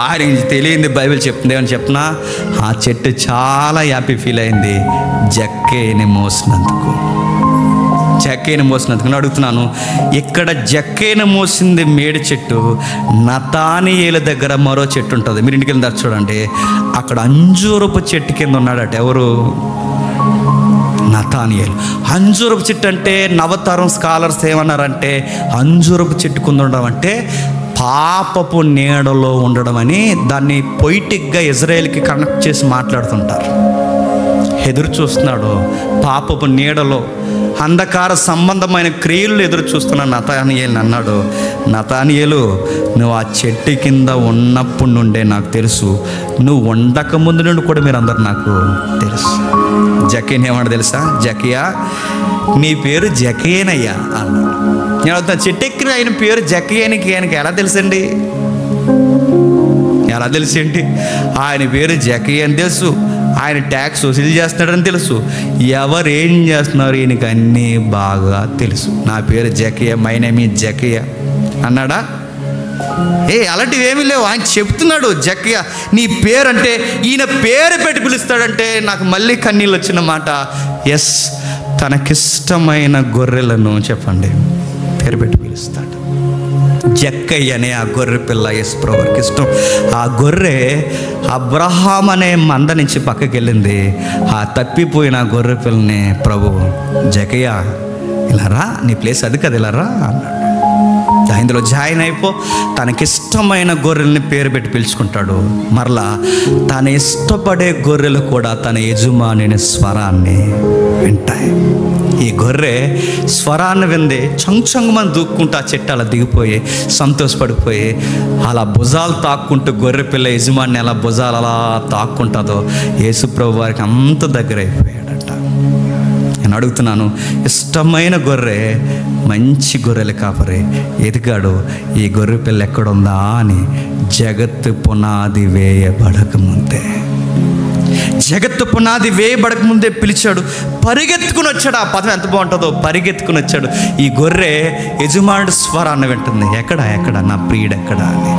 ఆయన తెలియంది బైబిల్ చెప్తుంది ఏమని చెప్పనా? ఆ చెట్టు చాలా హ్యాపీ ఫీల్ అయింది జక్కైని మోసినందుకు. జక్కైని మోసినందుకు అడుగుతున్నాను, ఇక్కడ జక్కైని మోసింది మేడి చెట్టు, నతానియేలు దగ్గర మరో చెట్టు ఉంటుంది. మీరు ఇంటికి వెళ్ళిన చూడండి, అక్కడ అంజూరపు చెట్టు కింద ఉన్నాడట. ఎవరు? నతానియేలు. అంజూరపు చెట్టు అంటే నవతరం స్కాలర్స్ ఏమన్నారంటే అంజూరపు చెట్టు కింద ఉండడం అంటే పాపపు నీడలో ఉండడం అని దాన్ని పొయిటిక్గా ఇజ్రాయేల్కి కనెక్ట్ చేసి మాట్లాడుతుంటారు. ఎదురు చూస్తున్నాడు పాపపు నీడలో, అంధకార సంబంధమైన క్రియలు ఎదురు చూస్తున్న నతానియేలు అన్నాడు, నతానియేలు నువ్వు ఆ చెట్టు కింద ఉన్నప్పటి నుండే నాకు తెలుసు, నువ్వు ఉండక ముందు నుండి కూడా మీరందరూ నాకు తెలుసు. జక్కయ్యని ఏమన్నా తెలుసా? జక్కయ్య నీ పేరు జక్కయ్యనయ్యా అన్నాడు. నేను అవుతా చెట్టు ఎక్కిన ఆయన పేరు జక్కయ్యనికి ఆయనకి ఎలా తెలుసండి? ఎలా తెలిసేంటి? ఆయన పేరు జక్కయ్య అని తెలుసు, ఆయన ట్యాక్స్ వసూలు చేస్తున్నాడని తెలుసు, ఎవరేం చేస్తున్నారు ఈయనకి అన్నీ బాగా తెలుసు. నా పేరు జక్కయ్య, మై నేమ్ ఈజ్ జక్కయ్య అన్నాడా? అలాంటివి ఏమీ లేవు. ఆయన చెప్తున్నాడు జక్కయ్య నీ పేరు అంటే ఈయన పేరు పెట్టి పిలుస్తాడంటే నాకు మళ్ళీ కన్నీళ్ళు వచ్చిన మాట. ఎస్, తనకిష్టమైన గొర్రెలను చెప్పండి పేరు పెట్టి పిలుస్తాడు. జక్కయ్య అనే ఆ గొర్రె పిల్ల యేసుప్రభువుకి ఇష్టం. ఆ గొర్రె అబ్రహాం అనే మంద నుంచి పక్కకి వెళ్ళింది. ఆ తప్పిపోయిన ఆ గొర్రె పిల్లని ప్రభు జక్కయ్య ఇలా రా, నీ ప్లేస్ అది కదా, ఇలా రా అన్నాడు. ఇందులో జాయిన్ అయిపో. తనకిష్టమైన గొర్రెల్ని పేరు పెట్టి పిలుచుకుంటాడు. మరలా తన ఇష్టపడే గొర్రెలు కూడా తన యజమాని స్వరాన్ని వింటాయి. ఈ గొర్రె స్వరాన్ని వింది చంగుమని దూక్కుంటూ ఆ చెట్టు అలా దిగిపోయి సంతోషపడిపోయి అలా భుజాలు తాక్కుంటూ గొర్రె పిల్ల యజమాని అలా భుజాలు అలా తాక్కుంటుందో యేసుప్రభు వారికి అంత దగ్గర అయిపోయాడట. నేను అడుగుతున్నాను, ఇష్టమైన గొర్రె మంచి గొర్రెలు కాపరి ఎదిగాడు. ఈ గొర్రె పిల్ల ఎక్కడుందా అని జగత్తు పునాది వేయబడకముందే, జగత్తు పునాది వేయబడకముందే పిలిచాడు. పరిగెత్తుకుని వచ్చాడు. ఆ పదం ఎంత బాగుంటుందో, పరిగెత్తుకుని వచ్చాడు. ఈ గొర్రె యజమానుడి స్వరాన్ని వింటుంది. ఎక్కడ నా ప్రియుడు ఎక్కడా అని,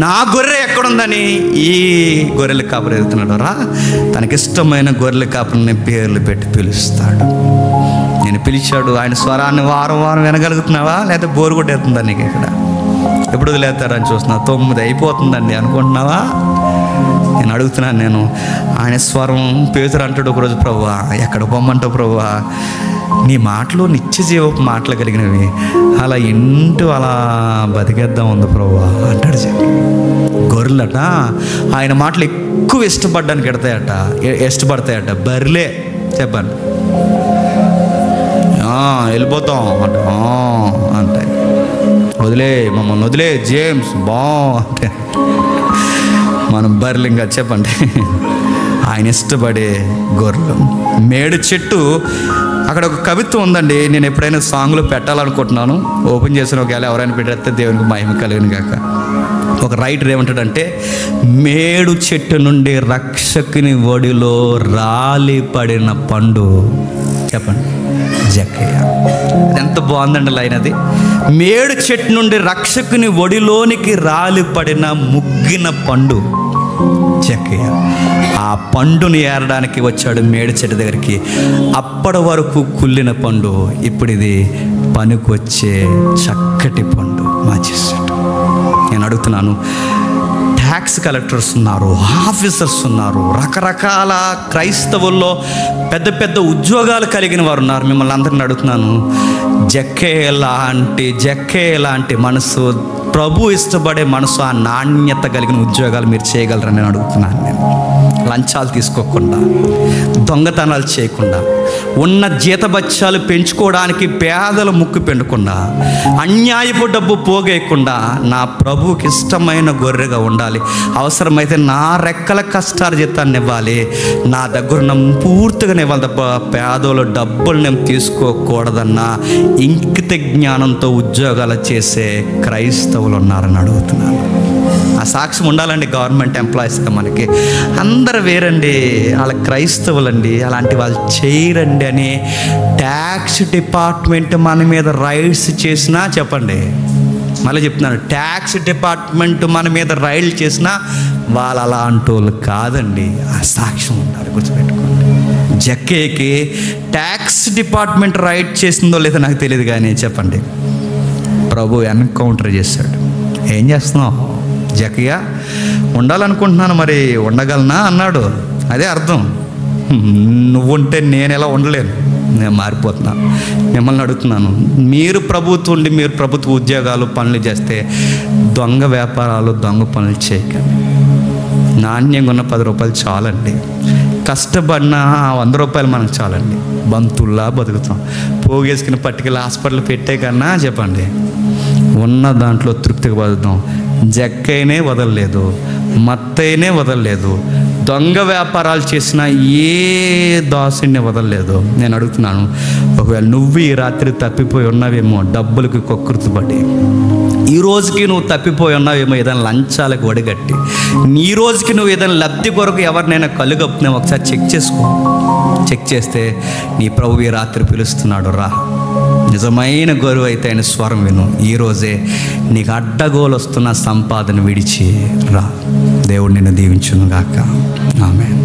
నా గొర్రె ఎక్కడుందని ఈ గొర్రెల కాపరి ఎదుగుతున్నాడు. రా, తనకిష్టమైన గొర్రెల కాపరిని పేర్లు పెట్టి పిలుస్తాడు. నేను పిలిచాడు. ఆయన స్వరాన్ని వారం వినగలుగుతున్నావా? లేకపోతే బోరు కొట్టేస్తుందా నీకు? ఇక్కడ ఎప్పుడు వదిలేస్తారని చూస్తున్నావు, 9 అయిపోతుందండి అనుకుంటున్నావా? నేను అడుగుతున్నాను, నేను ఆయన స్వరం. పేతురు అంటాడు ఒకరోజు, ప్రభువా ఎక్కడ పొమ్మంటావు ప్రభువా, నీ మాటలు నిత్య జీవపు మాటలు కలిగినవి, అలా ఇంటూ అలా బతికేద్దాం ఉంది ప్రభువా అంటాడు. గొర్రెలట ఆయన మాటలు ఎక్కువ ఇష్టపడడానికి ఇష్టపడతాయట. బర్రెలే చెప్పండి వెళ్ళిపోతాం అంటే మమ్మల్ని వదిలే జేమ్స్ అంటే మనం బర్లింగా చెప్పండి. ఆయన ఇష్టపడే గొర్రెలు. మేడు చెట్టు, అక్కడ ఒక కవిత్వం ఉందండి. నేను ఎప్పుడైనా సాంగ్లో పెట్టాలనుకుంటున్నాను. ఓపెన్ చేసిన ఒకవేళ ఎవరైనా పెట్టేస్తే దేవునికి మహిమ కలుగును గాక. ఒక రైటర్ ఏమంటాడంటే, మేడు చెట్టు నుండి రక్షకుని ఒడిలో రాలి పడిన పండు. చెప్పండి, జక్కయ్య. ఎంత బాగుందండి లైన్ అది. మేడు చెట్టు నుండి రక్షకుని ఒడిలోనికి రాలి పడిన ముగ్గిన పండు జక్కయ్య. ఆ పండుని ఏరడానికి వచ్చాడు మేడు చెట్టు దగ్గరికి. అప్పటి వరకు కుళ్ళిన పండు ఇప్పుడు ఇది పనికొచ్చే చక్కటి పండు మార్చేసాడు. నేను అడుగుతున్నాను, ట్యాక్స్ కలెక్టర్స్ ఉన్నారు, ఆఫీసర్స్ ఉన్నారు, రకరకాల క్రైస్తవుల్లో పెద్ద పెద్ద ఉద్యోగాలు కలిగిన వారు ఉన్నారు. మిమ్మల్ని అందరిని అడుగుతున్నాను, జక్కయ్య లాంటి మనసు, ప్రభు ఇష్టపడే మనసు, ఆ నాణ్యత కలిగిన ఉద్యోగాలు మీరు చేయగలరని నేను అడుగుతున్నాను. నేను లంచాలు తీసుకోకుండా, దొంగతనాలు చేయకుండా, ఉన్న జీతబత్యాలు పెంచుకోవడానికి పేదల ముక్కు పెండకుండా, అన్యాయపు డబ్బు పోగేయకుండా నా ప్రభువుకి ఇష్టమైన గొర్రెగా ఉండాలి. అవసరమైతే నా రెక్కల కష్టాలు జీతాన్ని ఇవ్వాలి, నా దగ్గర పూర్తిగా ఇవ్వాలి తప్ప పేదోళ్ళ డబ్బులు నేను తీసుకోకూడదన్న ఇంకిత జ్ఞానంతో ఉద్యోగాలు చేసే క్రైస్తవులు ఉన్నారని అడుగుతున్నాను. ఆ సాక్ష్యం ఉండాలండి. గవర్నమెంట్ ఎంప్లాయీస్గా మనకి అందరు వేరండి, వాళ్ళ క్రైస్తవులండి, అలాంటి వాళ్ళు చేయరండి అని ట్యాక్స్ డిపార్ట్మెంట్ మన మీద రైడ్స్ చేసినా, చెప్పండి మళ్ళీ చెప్తున్నాను, ట్యాక్స్ డిపార్ట్మెంట్ మన మీద రైడ్లు చేసినా వాళ్ళు అలాంటి వాళ్ళు కాదండి. ఆ సాక్ష్యం ఉండాలి, గుర్తుపెట్టుకోండి. జక్కయ్యకి ట్యాక్స్ డిపార్ట్మెంట్ రైడ్ చేసిందో లేదో నాకు తెలియదు, కానీ చెప్పండి ప్రభు ఎన్కౌంటర్ చేశాడు. ఏం చేస్తున్నావు జక్కయ్య? ఉండాలనుకుంటున్నాను, మరి ఉండగలనా అన్నాడు. అదే అర్థం, నువ్వుంటే నేను ఎలా ఉండలేను, నేను మారిపోతున్నా. మిమ్మల్ని అడుగుతున్నాను, మీరు ప్రభుత్వ ఉద్యోగాలు పనులు చేస్తే దొంగ వ్యాపారాలు, దొంగ పనులు చేయకండి. నాణ్యంగా ఉన్న 10 రూపాయలు చాలండి. కష్టపడిన 100 రూపాయలు మనకు చాలండి. బంతుల్లా బతుకుతాం. పోగేసుకుని పట్టుకెళ్ళి హాస్పిటల్ పెట్టే కన్నా చెప్పండి ఉన్న దాంట్లో తృప్తిగా బతుకుతాం. జక్కయ్యనే వదలలేదు, మత్తయ్యనే వదలలేదు, దొంగ వ్యాపారాలు చేసిన ఏ దాసుని వదలలేదు. నేను అడుగుతున్నాను, ఒకవేళ నువ్వు ఈ రాత్రి తప్పిపోయి ఉన్నావేమో డబ్బులకి కొక్కుర్తుపడి, ఈ రోజుకి నువ్వు తప్పిపోయి ఉన్నావేమో ఏదైనా లంచాలకు ఒడిగట్టి, ఈ రోజుకి నువ్వు ఏదైనా లబ్ధి కొరకు ఎవరినైనా కలుగప్పునే ఒకసారి చెక్ చేసుకో. చెక్ చేస్తే నీ ప్రభు ఈ రాత్రి పిలుస్తున్నాడు, రా. నిజమైన గొరువు అయితే ఆయన స్వరం విను. ఈరోజే నీకు అడ్డగోలు వస్తున్న సంపాదన విడిచి రా. దేవుడు నిన్ను దీవించును గాక. ఆమేన్.